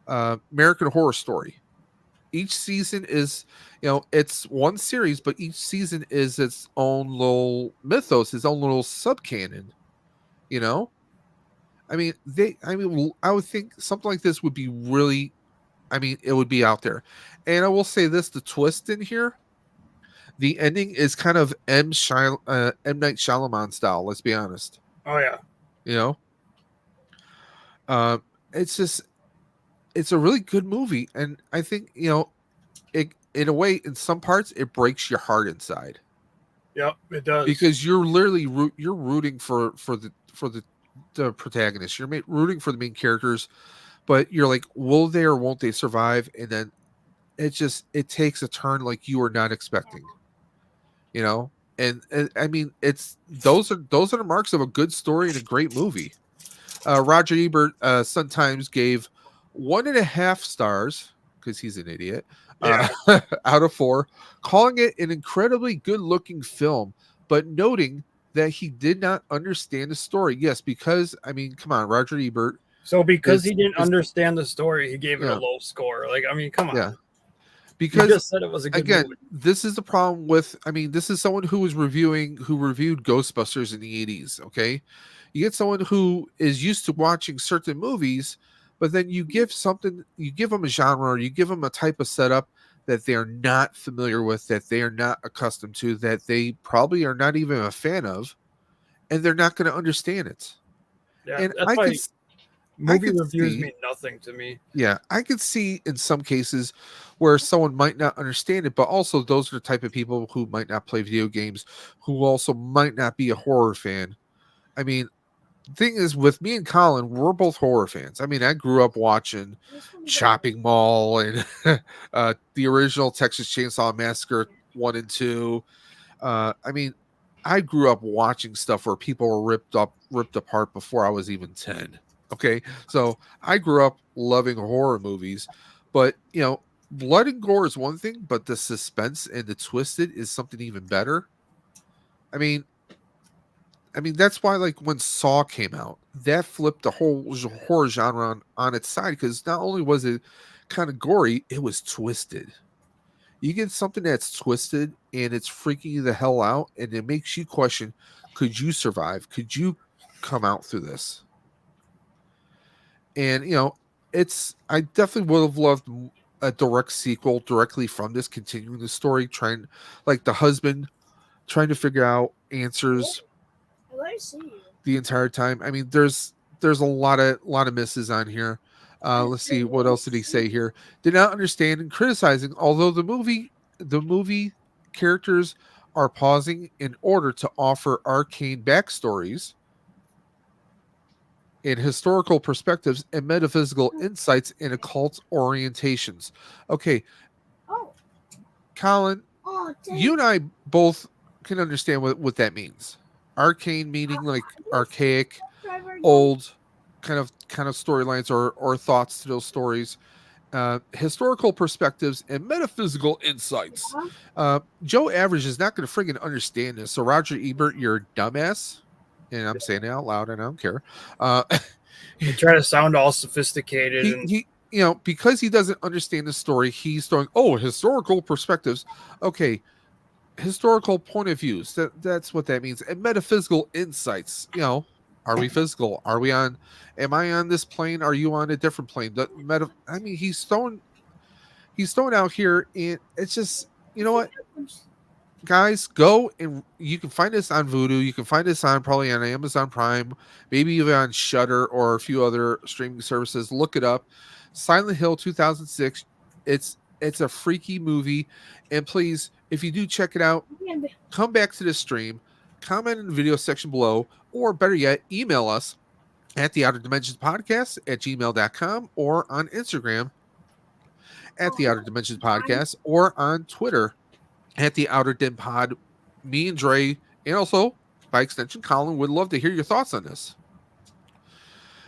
American Horror Story? Each season is, it's one series, but each season is its own little mythos, its own little subcanon. I mean, I would think something like this would be really, it would be out there. And I will say this: the twist in here, the ending is kind of M. Night Shyamalan style. Let's be honest. oh yeah. It's a really good movie, and I think it, in a way, in some parts it breaks your heart inside Yep, it does. because you're literally you're rooting for the protagonist. You're rooting for the main characters, but you're like, will they or won't they survive? And then it takes a turn like you were not expecting. And I mean, those are the marks of a good story and a great movie. Roger Ebert sometimes gave 1.5 stars because he's an idiot out of 4, calling it an incredibly good-looking film, but noting that he did not understand the story. Yes, because I mean, come on, Roger Ebert. So because he didn't understand the story, he gave it a low score. Like, I mean, come on. Yeah. He Because just said it was a good again, movie. this is the problem with. I mean, this is someone who reviewed Ghostbusters in the 80s. Okay, you get someone who is used to watching certain movies, but then you give them a genre, or you give them a type of setup that they are not familiar with, that they are not accustomed to, that they probably are not even a fan of, and they're not going to understand it. Yeah, And that's I why could movie could reviews see- mean nothing to me. Yeah, I could see in some cases where someone might not understand it, but also those are the type of people who might not play video games, who also might not be a horror fan. I mean, the thing is, with me and Colin, we're both horror fans. I mean, I grew up watching Chopping Mall and the original Texas Chainsaw Massacre 1 and 2. I mean, I grew up watching stuff where people were ripped apart before I was even 10. Okay, so I grew up loving horror movies, but blood and gore is one thing, but the suspense and the twisted is something even better. I mean, that's why, like, when Saw came out, that flipped the whole horror genre on its side, because not only was it kind of gory, it was twisted. You get something that's twisted and it's freaking you the hell out, and it makes you question, could you survive? Could you come out through this? And I definitely would have loved a direct sequel directly from this, continuing the story, trying, like, the husband trying to figure out answers I see you. the entire time. I mean, there's a lot of misses on here. Let's see, what else did he say here? Did not understand and criticizing, although the movie characters are pausing in order to offer arcane backstories and historical perspectives and metaphysical insights and occult orientations. Okay, Oh, Colin, dang. you and I both can understand what that means. Arcane meaning like archaic, old kind of storylines or thoughts to those stories. Historical perspectives and metaphysical insights. Joe Average is not going to friggin' understand this. So Roger Ebert, you're a dumbass. And I'm saying it out loud and I don't care. You try to sound all sophisticated and because he doesn't understand the story, he's throwing historical perspectives. Okay, historical point of views. That's what that means. And metaphysical insights. Are we physical? Are we on? Am I on this plane? Are you on a different plane? I mean, he's thrown out here, and it's just, you know what, guys, go and you can find this on Vudu. You can find this on probably on Amazon Prime, maybe even on Shutter or a few other streaming services. Look it up. Silent Hill 2006. It's a freaky movie, and please, if you do check it out, come back to the stream, comment in the video section below, or better yet, email us at the Outer Dimensions Podcast at gmail.com or on Instagram at the Outer Dimensions Podcast or on Twitter at the Outer Dim Pod. Me and Dre, and also by extension Colin, would love to hear your thoughts on this.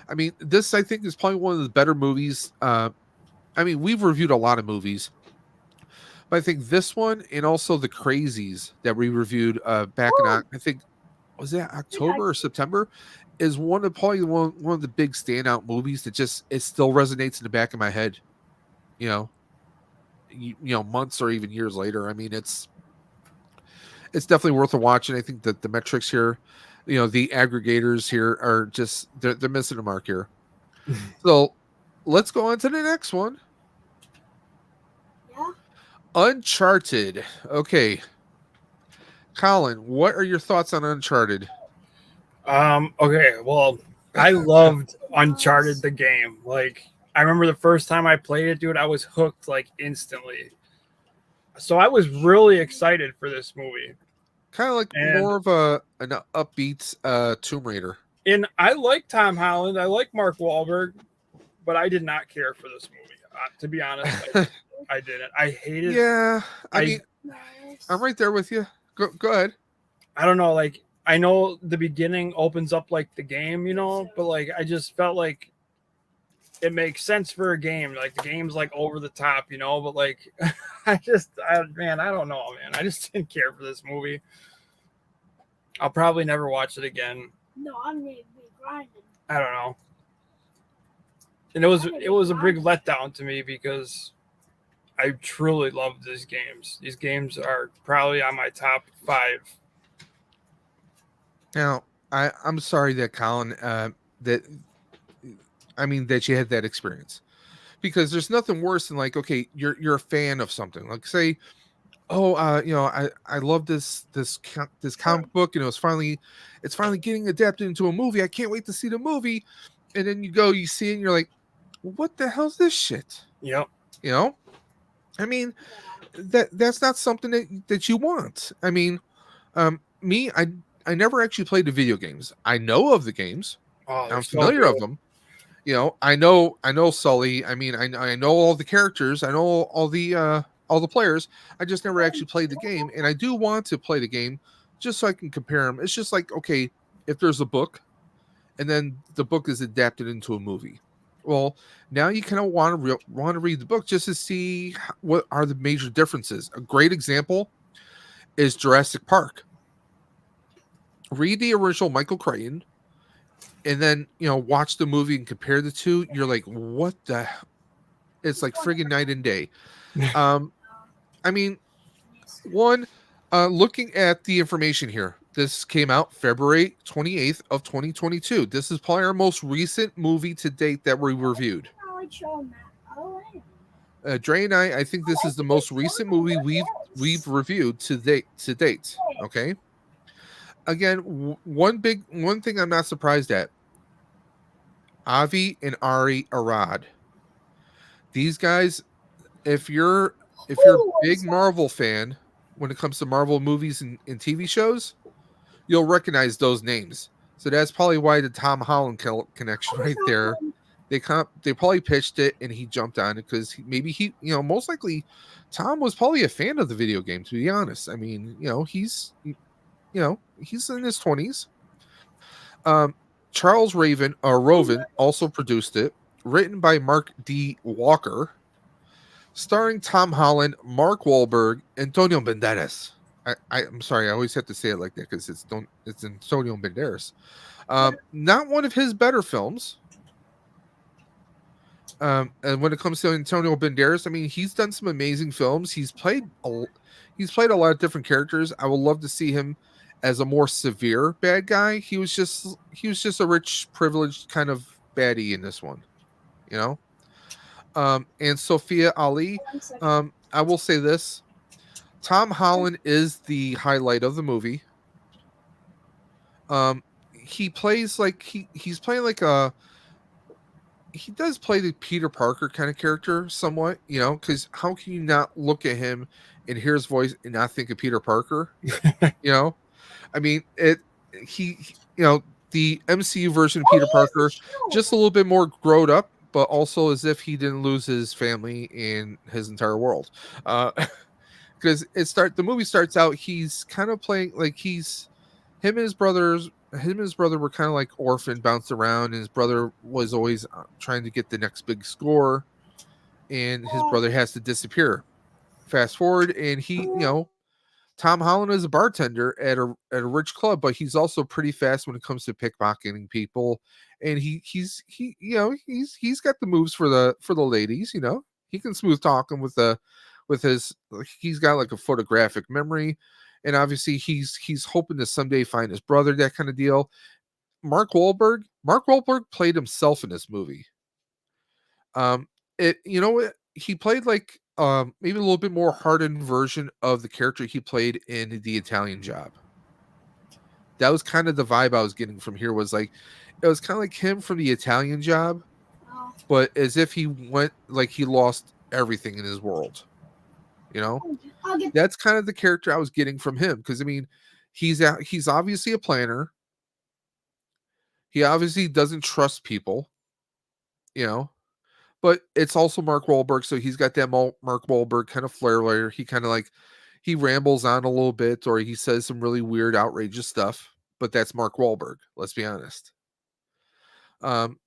I mean, this I think is probably one of the better movies. I mean, we've reviewed a lot of movies, but I think this one and also The Crazies that we reviewed back in, I think, was that October or September, is probably one of the big standout movies that it still resonates in the back of my head. Months or even years later. I mean, it's definitely worth a watch. And I think that the metrics here, the aggregators here are just they're missing a mark here. So let's go on to the next one. Yeah. Uncharted. Okay, Colin, what are your thoughts on Uncharted? Okay, well, I loved Uncharted the game. Like, I remember the first time I played it, dude, I was hooked like instantly. So I was really excited for this movie. Kind of like more of an upbeat Tomb Raider. And I like Tom Holland. I like Mark Wahlberg, but I did not care for this movie. To be honest, I didn't. I hated. Yeah, I mean, I'm right there with you. Go ahead. I don't know. Like, I know the beginning opens up like the game, but like I just felt like it makes sense for a game. Like the game's like over the top, but like I don't know, man. I just didn't care for this movie. I'll probably never watch it again. No, I'm gonna be grinding. I don't know. And it was a big letdown to me because I truly love these games. These games are probably on my top 5. Now, I'm sorry that Colin, that you had that experience, because there's nothing worse than like, okay, you're a fan of something, like say, I love this comic book, it's finally getting adapted into a movie. I can't wait to see the movie, and then you see it, and you're like, what the hell's this shit? Yep. I mean, that's not something that you want. I mean, me, I never actually played the video games. I know of the games. Oh, I'm familiar of them. I know Sully. I mean, I know all the characters. I know all the players. I just never actually played the game, and I do want to play the game just so I can compare them. It's just like, okay, if there's a book, and then the book is adapted into a movie. Well, now you kind of want to read the book just to see what are the major differences. A great example is Jurassic Park. Read the original Michael Crichton, and then watch the movie and compare the two. You're like, what the? It's like friggin' night and day. I mean, looking at the information here, this came out February 28th of 2022. This is probably our most recent movie to date that we reviewed. Dre and I think this is the most recent movie we've reviewed to date. Okay. Again, one thing I'm not surprised at: Avi and Ari Arad. These guys, if you're a big Marvel fan when it comes to Marvel movies and TV shows, you'll recognize those names. So that's probably why the Tom Holland connection right there. They probably pitched it and he jumped on it because maybe most likely Tom was probably a fan of the video game, to be honest. I mean, he's in his 20s. Charles Roven also produced it, written by Mark D. Walker, starring Tom Holland, Mark Wahlberg, Antonio Banderas. I'm sorry, I always have to say it like that because it's Antonio Banderas. Not one of his better films, And when it comes to Antonio Banderas, I mean, he's done some amazing films. He's played a lot of different characters. I would love to see him as a more severe bad guy. He was just a rich, privileged kind of baddie in this one, you know. And Sophia Ali, 1 second. I will say this: Tom Holland is the highlight of the movie. He plays like he's playing like a he does play the Peter Parker kind of character somewhat, you know, because how can you not look at him and hear his voice and not think of Peter Parker? You know, I mean, the MCU version of Peter Parker, just a little bit more growed up, but also as if he didn't lose his family and his entire world. Because the movie starts out, he's kind of playing like him and his brothers him and his brother were kind of like orphaned, bounced around, and his brother was always trying to get the next big score, and his brother has to disappear. Fast forward, and Tom Holland is a bartender at a rich club, but he's also pretty fast when it comes to pickpocketing people, and he's got the moves for the ladies. He can smooth talking with his he's got like a photographic memory, and obviously he's hoping to someday find his brother, that kind of deal. Mark Wahlberg played himself in this movie. He played like maybe a little bit more hardened version of the character he played in The Italian Job. That was kind of the vibe I was getting from here. Was like it was kind of like him from The Italian Job, Oh, but as if he went like he lost everything in his world. I'll get That's kind of the character I was getting from him, because I mean, he's obviously a planner. He obviously doesn't trust people, you know. But it's also Mark Wahlberg, so he's got that Mark Wahlberg kind of flair where he kind of like he rambles on a little bit, or he says some really weird, outrageous stuff. But that's Mark Wahlberg. Let's be honest. Um,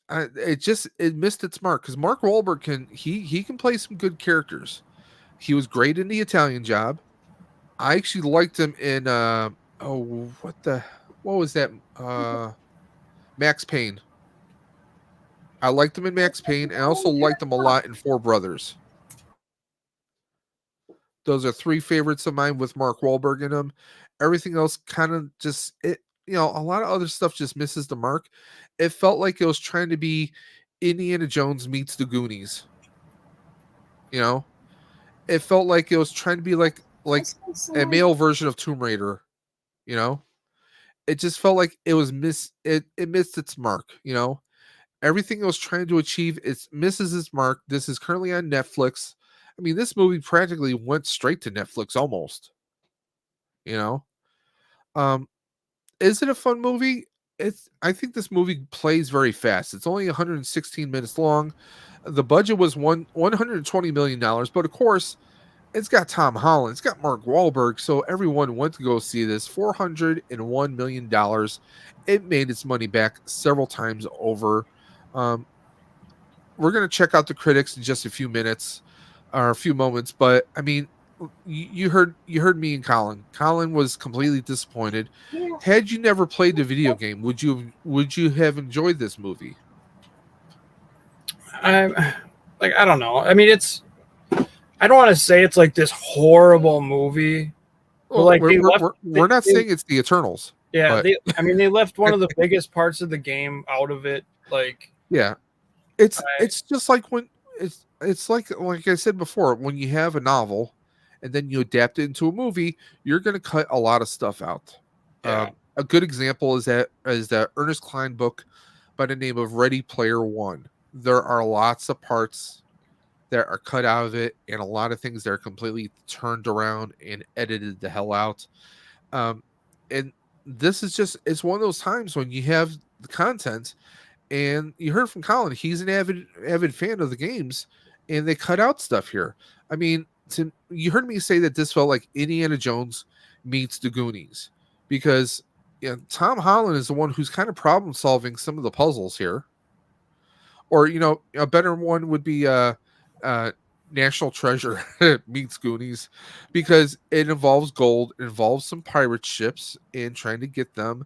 it missed its mark, because Mark Wahlberg can play some good characters. He was great in The Italian Job. I actually liked him in what was that? Max Payne. I liked him in Max Payne, and I also liked him a lot in Four Brothers. Those are three favorites of mine with Mark Wahlberg in them. Everything else kind of just a lot of other stuff just misses the mark. It felt like it was trying to be Indiana Jones meets the Goonies. It felt like it was trying to be like a male version of Tomb Raider. You know, it just felt like it was it missed its mark. Everything it was trying to achieve, it misses its mark. This is currently on Netflix. I mean, this movie practically went straight to Netflix almost. You know, um, is it a fun movie? I think this movie plays very fast. It's only 116 minutes long. The budget was $120 million, but of course, it's got Tom Holland, it's got Mark Wahlberg, so everyone went to go see this. $401 million. It made its money back several times over. We're gonna check out the critics in just a few minutes or a few moments, but I mean, you heard me and Colin. Colin was completely disappointed. yeah. Had you never played the video game, would you have enjoyed this movie? I don't know. I mean, I don't want to say it's like this horrible movie. Well, like, we're not saying it's the Eternals. Yeah, but- they left one of the biggest parts of the game out of it. Like, Yeah, it's just like when it's like I said before, when you have a novel and then you adapt it into a movie, you're going to cut a lot of stuff out. Yeah. A good example is that Ernest Cline book by the name of Ready Player One. There are lots of parts that are cut out of it, and a lot of things that are completely turned around and edited the hell out. And this is it's one of those times when you have the content. And you heard from Colin; he's an avid fan of the games, and they cut out stuff here. I mean, you heard me say that this felt like Indiana Jones meets the Goonies, because Tom Holland is the one who's kind of problem solving some of the puzzles here. Or a better one would be National Treasure meets Goonies, because it involves gold, it involves some pirate ships, and trying to get them.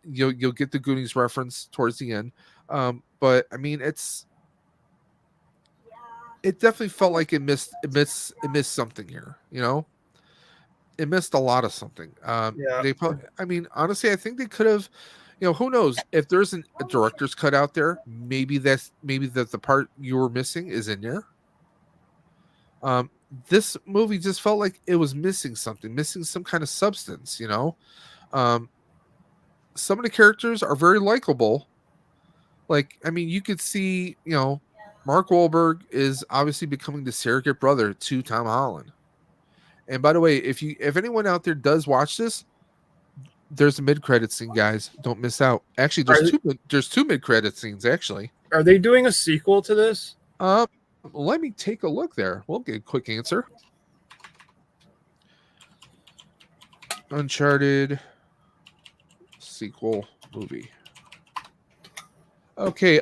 You'll get the Goonies reference towards the end. but I mean, it definitely felt like it missed something here. It missed a lot of something. Yeah. They probably, I mean, honestly, I think they could have, who knows if there's a director's cut out there, maybe that's the part you were missing is in there. This movie just felt like it was missing something, missing some kind of substance. Some of the characters are very likable. Like, I mean, you could see, Mark Wahlberg is obviously becoming the surrogate brother to Tom Holland. And by the way, if anyone out there does watch this, there's a mid-credit scene, guys. Don't miss out. Actually, there's two mid-credit scenes actually. Are they doing a sequel to this? Let me take a look there. We'll get a quick answer. Uncharted sequel movie. Okay,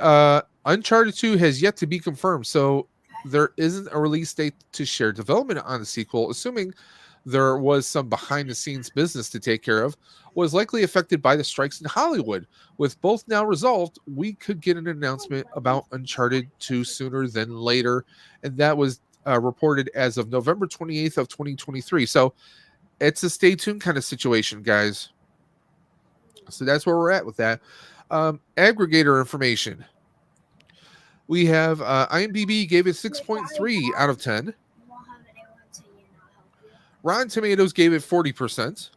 Uncharted 2 has yet to be confirmed, so there isn't a release date to share development on the sequel, assuming there was some behind-the-scenes business to take care of, was likely affected by the strikes in Hollywood. With both now resolved, we could get an announcement about Uncharted 2 sooner than later, and that was reported as of November 28th of 2023. So it's a stay tuned kind of situation, guys. So that's where we're at with that. Aggregator information. We have IMDb gave it 6.3 out of 10. Rotten Tomatoes gave it 40%.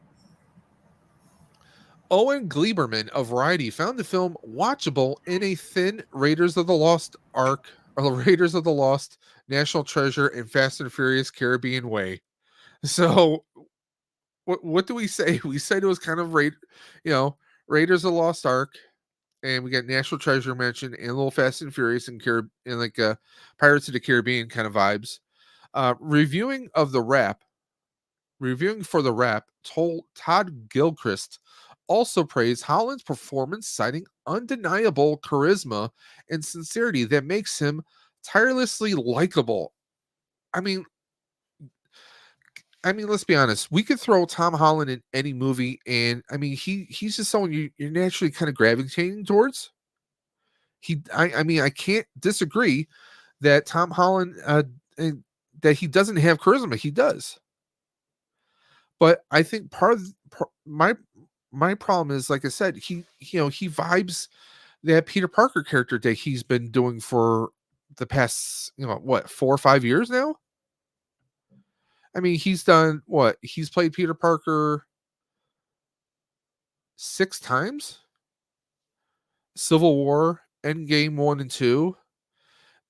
Owen Gleiberman of Variety found the film watchable in a thin Raiders of the Lost arc, or Raiders of the Lost, National Treasure, and Fast and Furious Caribbean way. So, what do we say? We said it was kind of Raiders of the Lost Ark, and we got National Treasure mentioned, and a little Fast and Furious and like Pirates of the Caribbean kind of vibes. Reviewing for the Wrap, Todd Gilchrist also praised Holland's performance, citing undeniable charisma and sincerity that makes him tirelessly likable. I mean, let's be honest. We could throw Tom Holland in any movie, and I mean, he's just someone you're naturally kind of gravitating towards. I can't disagree that Tom Holland that he doesn't have charisma. He does, but I think part of my problem is, like I said, he vibes that Peter Parker character that he's been doing for the past 4 or 5 years now. I mean, he's done what? He's played Peter Parker 6 times. Civil War, Endgame 1 and 2,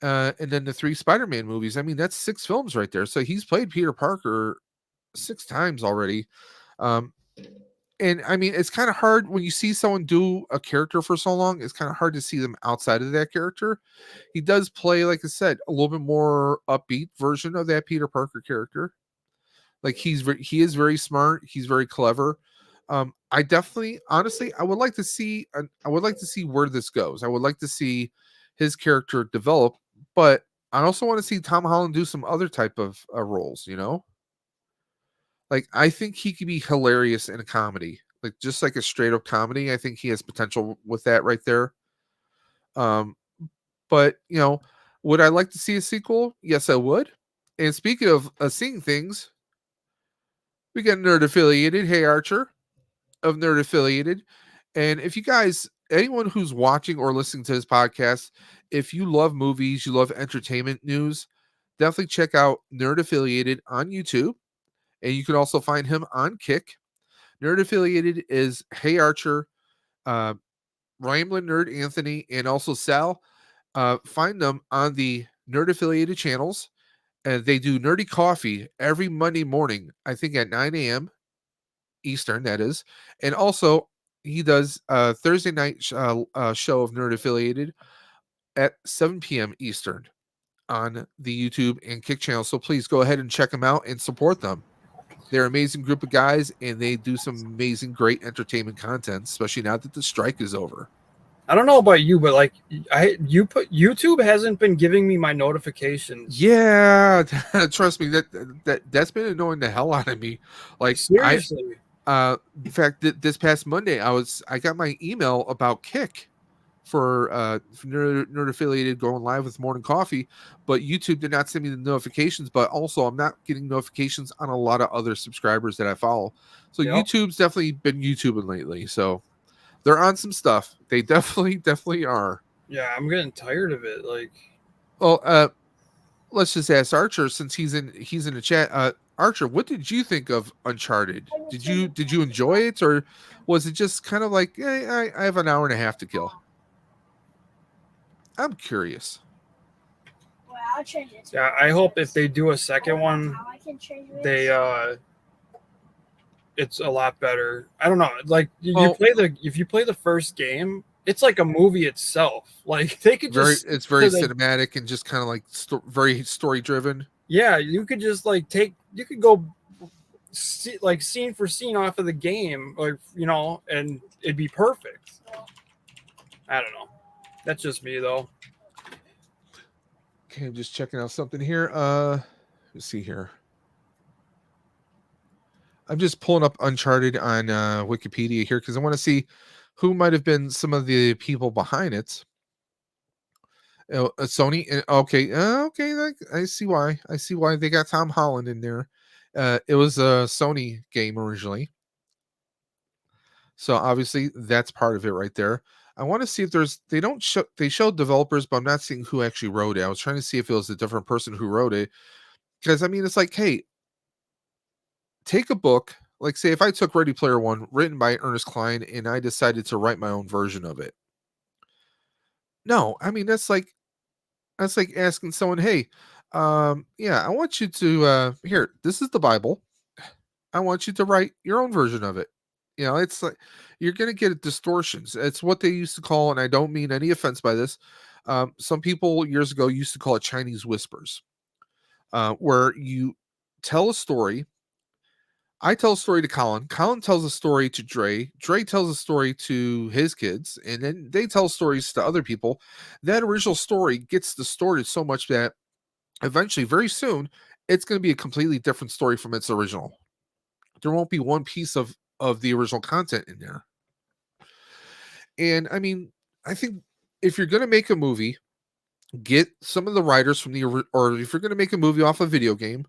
and then the 3 Spider-Man movies. I mean, that's 6 films right there. So he's played Peter Parker 6 times already. And I mean, it's kind of hard when you see someone do a character for so long. It's kind of hard to see them outside of that character. He does play, like I said, a little bit more upbeat version of that Peter Parker character. Like he is very smart. He's very clever. I definitely, honestly, I would like to see where this goes. I would like to see his character develop, but I also want to see Tom Holland do some other type of roles. Like, I think he could be hilarious in a comedy, like just like a straight up comedy. I think he has potential with that right there. But would I like to see a sequel? Yes, I would. And speaking of seeing things, we got Nerd Affiliated. Hey, Archer of Nerd Affiliated. And if you guys, anyone who's watching or listening to this podcast, if you love movies, you love entertainment news, definitely check out Nerd Affiliated on YouTube. And you can also find him on Kick. Nerd Affiliated is Hey Archer, Ramblin' Nerd Anthony, and also Sal. Find them on the Nerd Affiliated channels. And they do Nerdy Coffee every Monday morning, I think at 9 a.m. Eastern, that is. And also, he does a Thursday night show of Nerd Affiliated at 7 p.m. Eastern on the YouTube and Kick channel. So please go ahead and check them out and support them. They're an amazing group of guys, and they do some amazing, great entertainment content, especially now that the strike is over. I don't know about you, but like YouTube hasn't been giving me my notifications. Yeah, trust me, that's been annoying the hell out of me. Like, seriously. In fact, this past Monday, I got my email about Kick for nerd affiliated going live with Morning Coffee, but YouTube did not send me the notifications. But also, I'm not getting notifications on a lot of other subscribers that I follow. So Yep. YouTube's definitely been YouTubing lately. So they're on some stuff. They definitely are. Yeah, I'm getting tired of it. Like, Well, let's just ask Archer since he's in the chat. Archer, what did you think of Uncharted? Did you enjoy it, or was it just kind of like, I have an hour and a half to kill? I'm curious. Well, I'll change it. yeah, I hope if they do a second one, How I can change it? they it's a lot better. I don't know. Like Well- if you play the first game, it's like a movie itself. Like they could just It's very so they- cinematic and just kind of like very story driven. yeah, you could just like you could go like scene for scene off of the game, like and it'd be perfect. I don't know. That's just me though. Okay, I'm just checking out something here. Let's see here. I'm just pulling up Uncharted on Wikipedia here because I want to see who might have been some of the people behind it. Sony. Okay, I see why. I see why they got Tom Holland in there. It was a Sony game originally, so obviously that's part of it right there. I want to see if they showed developers, but I'm not seeing who actually wrote it. I was trying to see if it was a different person who wrote it, because I mean, it's like, hey, take a book, like say if I took Ready Player One, written by Ernest Cline, and I decided to write my own version of it. No, I mean that's like asking someone, hey, yeah, I want you to here, this is the Bible. I want you to write your own version of it. It's like you're gonna get distortions. It's what they used to call, and I don't mean any offense by this. Some people years ago used to call it Chinese whispers, where you tell a story. I tell a story to Colin. Colin tells a story to Dre. Dre tells a story to his kids, and then they tell stories to other people. That original story gets distorted so much that eventually, very soon, it's going to be a completely different story from its original. There won't be one piece of the original content in there. And I mean, I think if you're going to make a movie, get some of the writers from or if you're going to make a movie off a video game,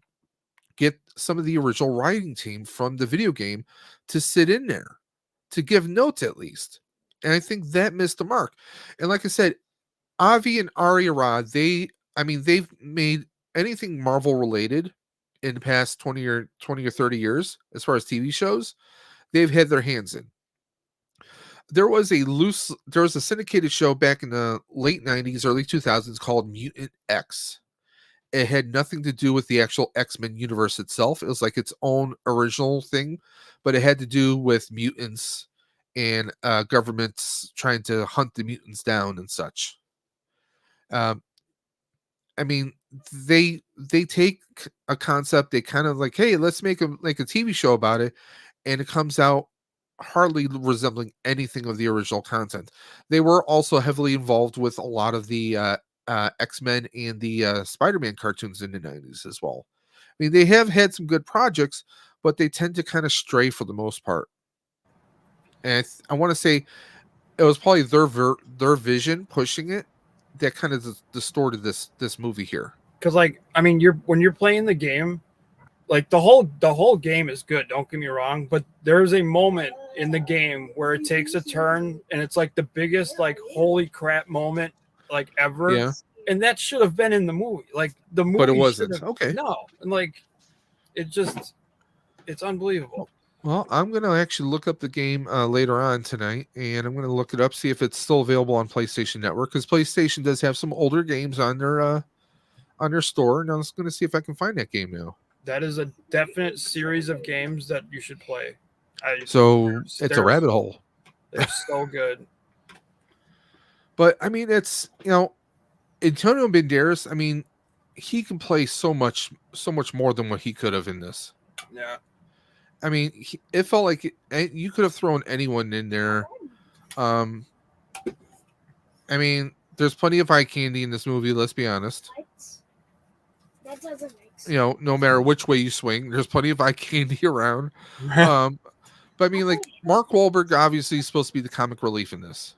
get some of the original writing team from the video game to sit in there, to give notes at least. And I think that missed the mark. And like I said, Avi and Ari Arad, they've made anything Marvel related in the past 20 or 30 years, as far as TV shows, they've had their hands in. There was a syndicated show back in the late 90s, early 2000s called Mutant X. It had nothing to do with the actual X-Men universe itself. It was like its own original thing, but it had to do with mutants and governments trying to hunt the mutants down and such. I mean, they take a concept, they kind of like, hey, let's make a TV show about it, and it comes out hardly resembling anything of the original content. They were also heavily involved with a lot of the X-Men and the Spider-Man cartoons in the 90s as well. I mean, they have had some good projects, but they tend to kind of stray for the most part. And I want to say it was probably their vision pushing it that kind of distorted this movie here. Because like, I mean, when you're playing the game, like the whole game is good, don't get me wrong, but there's a moment in the game where it takes a turn and it's like the biggest like holy crap moment like ever. Yeah. And that should have been in the movie. Like the movie, But it wasn't. should have- Okay. No, and like it's unbelievable. Well, I'm going to actually look up the game later on tonight, and I'm going to look it up, see if it's still available on PlayStation Network, because PlayStation does have some older games on their store, and I was going to see if I can find that game now. That is a definite series of games that you should play. So it's a rabbit hole. They're so good. But I mean, it's Antonio Banderas. I mean, he can play so much more than what he could have in this. Yeah. I mean, it felt like you could have thrown anyone in there. I mean, there's plenty of eye candy in this movie. Let's be honest. That doesn't make sense. No matter which way you swing, there's plenty of eye candy around. But I mean, like Mark Wahlberg obviously is supposed to be the comic relief in this.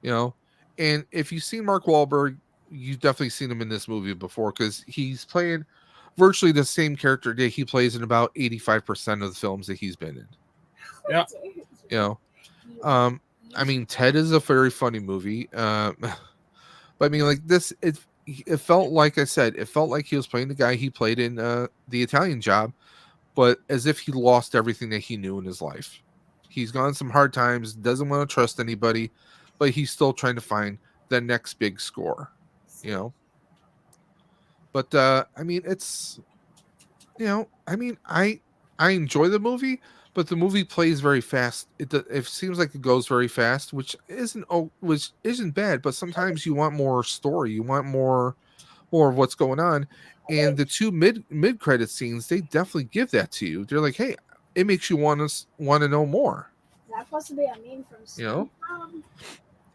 you know. And if you've seen Mark Wahlberg, you've definitely seen him in this movie before because he's playing virtually the same character that he plays in about 85% of the films that he's been in. Yeah. You know, I mean, Ted is a very funny movie. But I mean, like this, it felt like I said, it felt like he was playing the guy he played in The Italian Job, but as if he lost everything that he knew in his life. He's gone some hard times, doesn't want to trust anybody, but he's still trying to find the next big score, you know. But I mean, it's I mean, I enjoy the movie, but the movie plays very fast. It seems like it goes very fast, which isn't bad. But sometimes you want more story, you want more of what's going on, and the two mid credit scenes they definitely give that to you. They're like, hey, it makes you want to know more, Is that supposed to be a meme from you know. SpongeBob?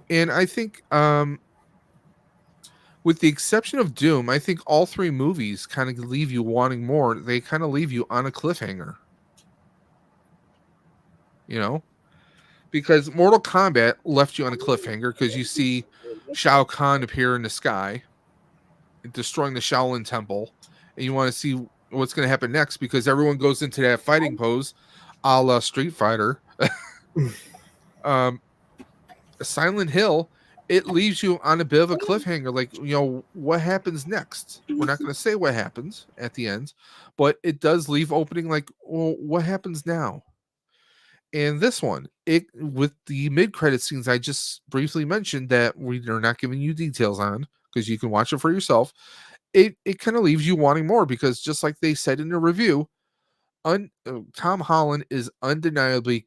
And I think with the exception of Doom, I think all three movies kind of leave you wanting more. They kind of leave you on a cliffhanger. You know? Because Mortal Kombat left you on a cliffhanger because you see Shao Kahn appear in the sky, destroying the Shaolin Temple, and you want to see what's going to happen next because everyone goes into that fighting pose a la Street Fighter. Silent Hill, it leaves you on a bit of a cliffhanger. Like, what happens next? We're not going to say what happens at the end, but it does leave opening like, well, what happens now? And this one, it with the mid-credit scenes I just briefly mentioned that we are not giving you details on because you can watch it for yourself. It kind of leaves you wanting more because just like they said in the review, Tom Holland is undeniably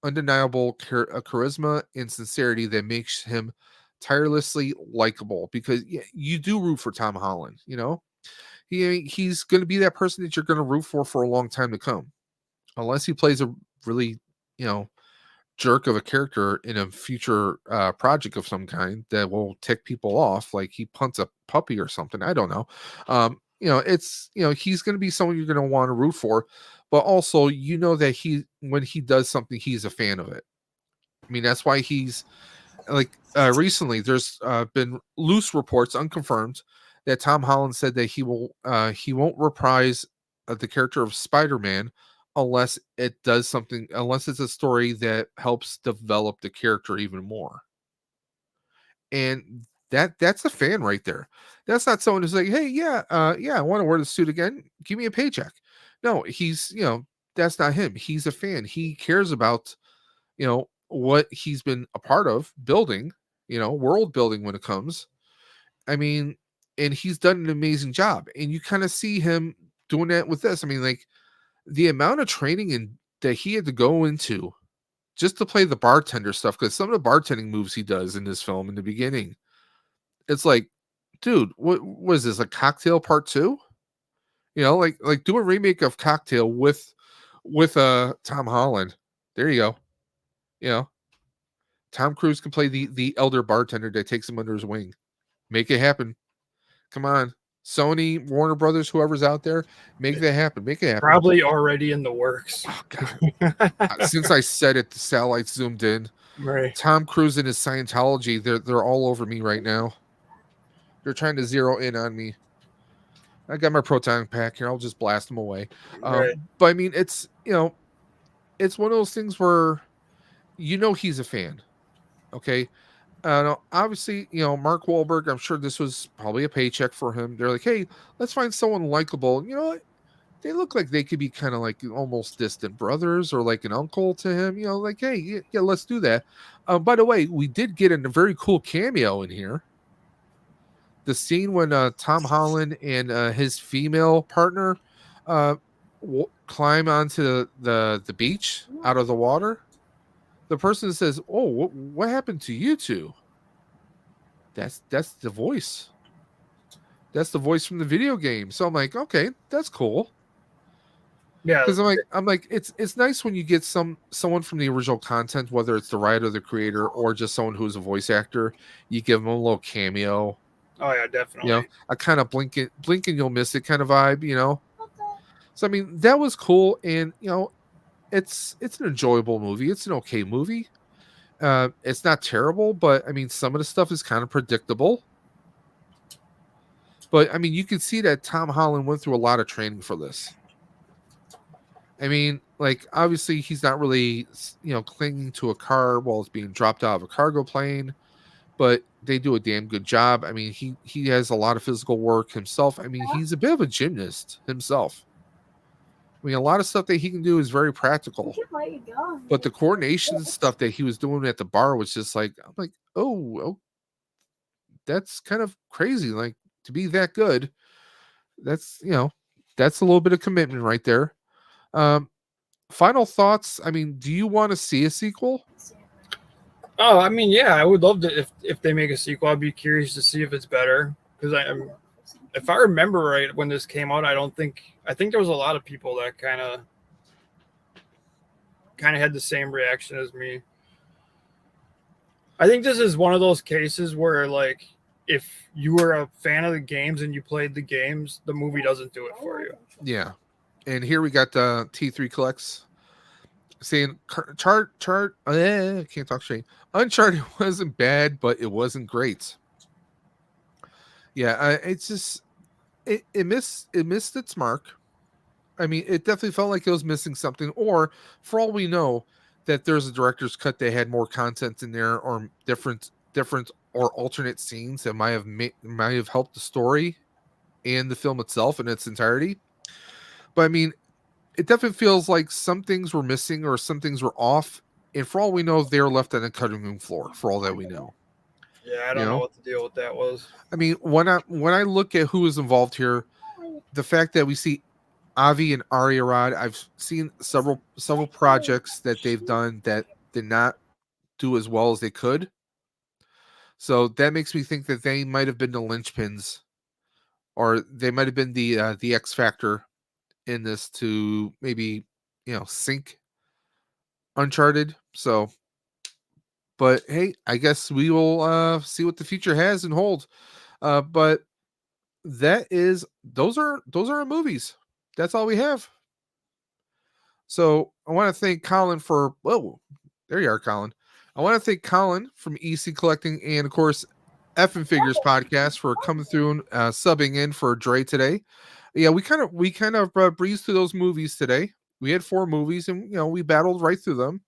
undeniable charisma and sincerity that makes him tirelessly likable because you do root for Tom Holland. He's going to be that person that you're going to root for a long time to come, unless he plays a really jerk of a character in a future project of some kind that will tick people off, like he punts a puppy or something. I don't know. He's going to be someone you're going to want to root for, but also that when he does something, he's a fan of it. I mean, that's why he's like recently there's been loose reports, unconfirmed, that Tom Holland said that he won't reprise the character of Spider-Man unless unless it's a story that helps develop the character even more. And that's a fan right there. That's not someone who's like, hey, yeah, I want to wear the suit again. Give me a paycheck. No, he's, that's not him. He's a fan. He cares about, what he's been a part of building, world building when it comes. I mean, and he's done an amazing job. And you kind of see him doing that with this. I mean, like the amount of training that he had to go into just to play the bartender stuff, because some of the bartending moves he does in this film in the beginning, it's like, dude, what was this, like Cocktail Part 2? Like do a remake of Cocktail with Tom Holland. There you go. Tom Cruise can play the elder bartender that takes him under his wing. Make it happen. Come on. Sony, Warner Brothers, whoever's out there, make that happen. Make it happen. Probably already in the works. Oh, God. Since I said it, the satellite zoomed in. Right. Tom Cruise and his Scientology, they're all over me right now. They're trying to zero in on me. I got my proton pack here. I'll just blast them away. Right. But I mean, it's it's one of those things where he's a fan. Okay. Obviously, Mark Wahlberg, I'm sure this was probably a paycheck for him. They're like, hey, let's find someone likable. You know what? They look like they could be kind of like almost distant brothers or like an uncle to him. Like, hey, yeah, let's do that. By the way, we did get a very cool cameo in here. The scene when Tom Holland and his female partner climb onto the beach out of the water. The person says, "Oh, what happened to you two?" That's the voice. That's the voice from the video game. So I'm like, okay, that's cool. Yeah, because I'm like, it's nice when you get someone from the original content, whether it's the writer, the creator, or just someone who's a voice actor. You give them a little cameo. Oh yeah, definitely. A kind of blink and you'll miss it kind of vibe. So I mean, that was cool, and it's an enjoyable movie. It's an okay movie. It's not terrible, but I mean, some of the stuff is kind of predictable. But I mean, you can see that Tom Holland went through a lot of training for this. I mean, like obviously he's not really, clinging to a car while it's being dropped out of a cargo plane, but they do a damn good job. I mean, he has a lot of physical work himself. I mean, he's a bit of a gymnast himself. I mean, a lot of stuff that he can do is very I practical. can let you go. But the coordination stuff that he was doing at the bar was just like, I'm like, oh, that's kind of crazy. Like to be that good, that's that's a little bit of commitment right there. Um, Final thoughts. I mean, do you want to see a sequel? Oh, I mean, yeah, I would love to if they make a sequel. I'd be curious to see if it's better because if I remember right when this came out, I think there was a lot of people that kind of had the same reaction as me. I think this is one of those cases where like if you were a fan of the games and you played the games, the movie doesn't do it for you. Yeah. And here we got T3 Collects saying can't talk straight. Uncharted wasn't bad, but it wasn't great. Yeah, it's just it missed its mark. I mean, it definitely felt like it was missing something, or for all we know, that there's a director's cut that had more content in there, or different or alternate scenes that might have helped the story and the film itself in its entirety. But I mean, it definitely feels like some things were missing or some things were off, and for all we know, they're left on the cutting room floor. For all that we know. Yeah, I don't know what the deal with that was. I mean, when I look at who is involved here, the fact that we see Avi and Ari Arad, I've seen several projects that they've done that did not do as well as they could. So that makes me think that they might have been the linchpins, or they might have been the X factor in this to maybe sink Uncharted. So, but hey, I guess we will see what the future has and hold. But those are our movies. That's all we have. So I want to thank Colin for there you are, Colin. I want to thank Colin from EC Collecting and of course F and Figures podcast for coming through and subbing in for Dre today. Yeah, we kind of breezed through those movies today. We had 4 movies and we battled right through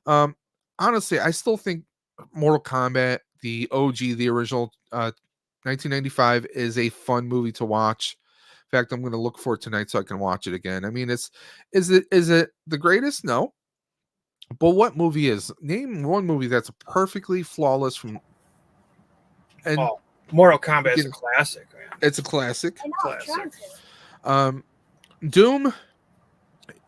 them. Honestly, I still think Mortal Kombat, the OG, the original 1995 is a fun movie to watch. In fact, I'm going to look for it tonight so I can watch it again. I mean, is it the greatest? No. But what movie is? Name one movie that's perfectly flawless from. And Mortal Kombat is a classic, man. It's a classic. Classic. Doom.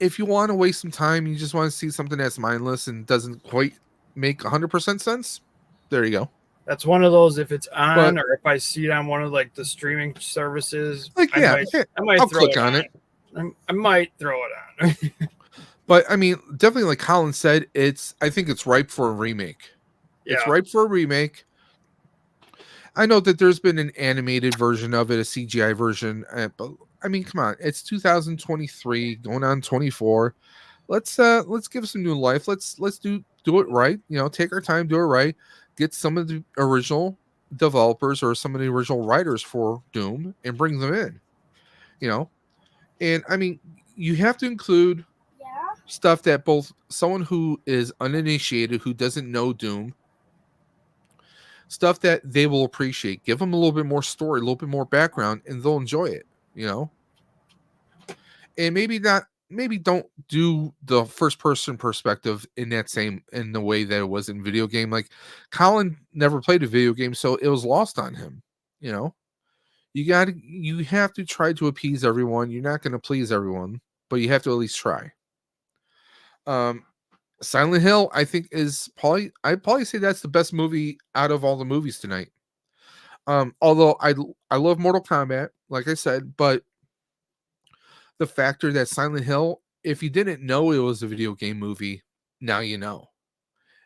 If you want to waste some time, you just want to see something that's mindless and doesn't quite make 100% sense. There you go. That's one of those. If it's on, or if I see it on one of like the streaming services, I might I'll click on it. I might throw it on. But I mean, definitely, like Colin said, I think it's ripe for a remake. Yeah. It's ripe for a remake. I know that there's been an animated version of it, a CGI version, but I mean, come on, it's 2023, going on 24. Let's give some new life. Let's do it right. Take our time, do it right. Get some of the original developers or some of the original writers for Doom and bring them in. And I mean, you have to include stuff that both someone who is uninitiated, who doesn't know Doom, stuff that they will appreciate. Give them a little bit more story, a little bit more background, and they'll enjoy it. And maybe don't do the first person perspective in the way that it was in video game. Like Colin never played a video game, so it was lost on him. You have to try to appease everyone. You're not going to please everyone, but you have to at least try. Silent Hill, I think, I'd probably say that's the best movie out of all the movies tonight. Although I love Mortal Kombat, like I said, but the factor that Silent Hill, if you didn't know it was a video game movie, now you know.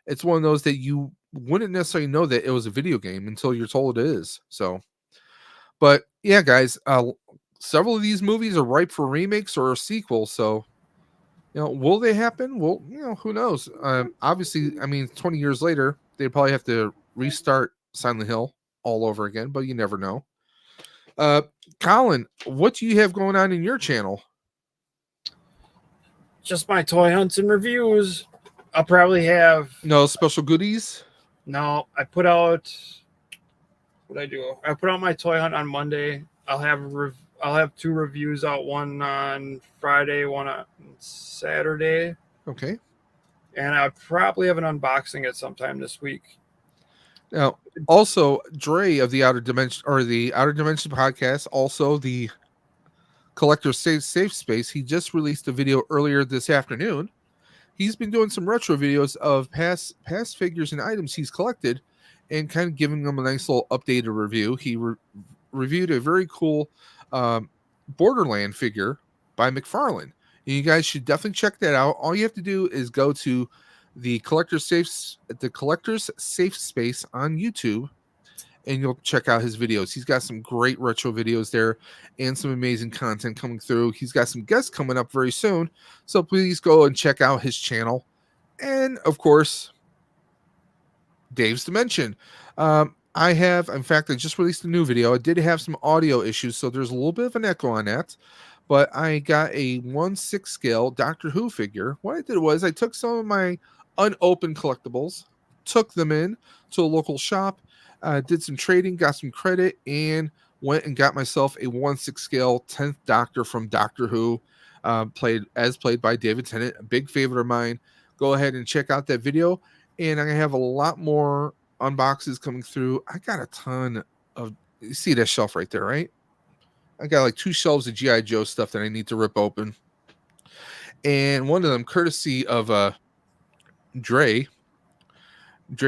It's one of those that you wouldn't necessarily know that it was a video game until you're told it is. So, but yeah, guys, several of these movies are ripe for remakes or a sequel. So, will they happen? Well, who knows? Obviously, I mean, 20 years later, they probably have to restart Silent Hill all over again, but you never know. Colin, what do you have going on in your channel? Just my toy hunts and reviews. I'll probably have No special goodies? no. I put out what I do. I put out my toy hunt on Monday. I'll have 2 reviews out. One on Friday, one on Saturday, Okay. and I probably have an unboxing at sometime this week. Now, also, Dre of the Outer Dimension or the Outer Dimension podcast, also the Collector Safe Space, he just released a video earlier this afternoon. He's been doing some retro videos of past figures and items he's collected and kind of giving them a nice little updated review. He reviewed a very cool Borderland figure by McFarlane. And you guys should definitely check that out. All you have to do is go to the Collector's Safe Space on YouTube, and you'll check out his videos. He's got some great retro videos there and some amazing content coming through. He's got some guests coming up very soon, so please go and check out his channel. And of course, Dave's Dimension. I just released a new video. I did have some audio issues, so there's a little bit of an echo on that, but I got a 1/6 scale Doctor Who figure. What I did was I took some of my unopened collectibles, took them in to a local shop, did some trading, got some credit, and went and got myself a 1/6 scale 10th Doctor from Doctor Who, played by David Tennant, a big favorite of mine. Go ahead and check out that video, and I have a lot more unboxes coming through. I got a ton of, you see that shelf right there, right? I got like 2 shelves of G.I. Joe stuff that I need to rip open, and one of them, courtesy of Dre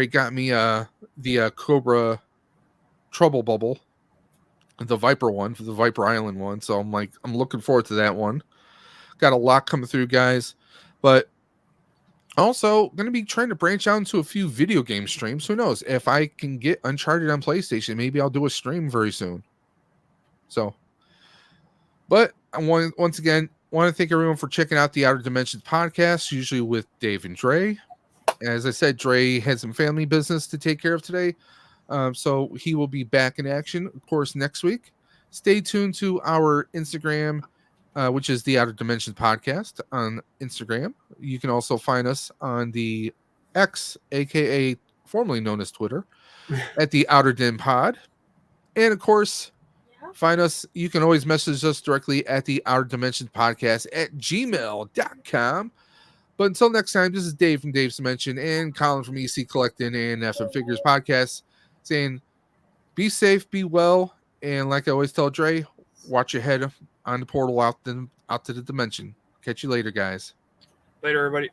got me the Cobra Trouble Bubble, the Viper one, the Viper Island one. So I'm looking forward to that one. Got a lot coming through, guys. But also going to be trying to branch out into a few video game streams. Who knows? If I can get Uncharted on PlayStation, maybe I'll do a stream very soon. So, but once again, want to thank everyone for checking out the Outer Dimensions podcast, usually with Dave and Dre. As I said, Dre had some family business to take care of today, so he will be back in action, of course, next week. Stay tuned to our Instagram, which is the Outer Dimensions podcast on Instagram. You can also find us on the X, aka formerly known as Twitter, at the Outer Dim Pod. And of course, find us. You can always message us directly at the Outer Dimensions podcast at gmail.com. But until next time, this is Dave from Dave's Dimension and Colin from EC Collecting and FM Figures Podcast saying, be safe, be well, and like I always tell Dre, watch your head on the portal out to the dimension. Catch you later, guys. Later, everybody.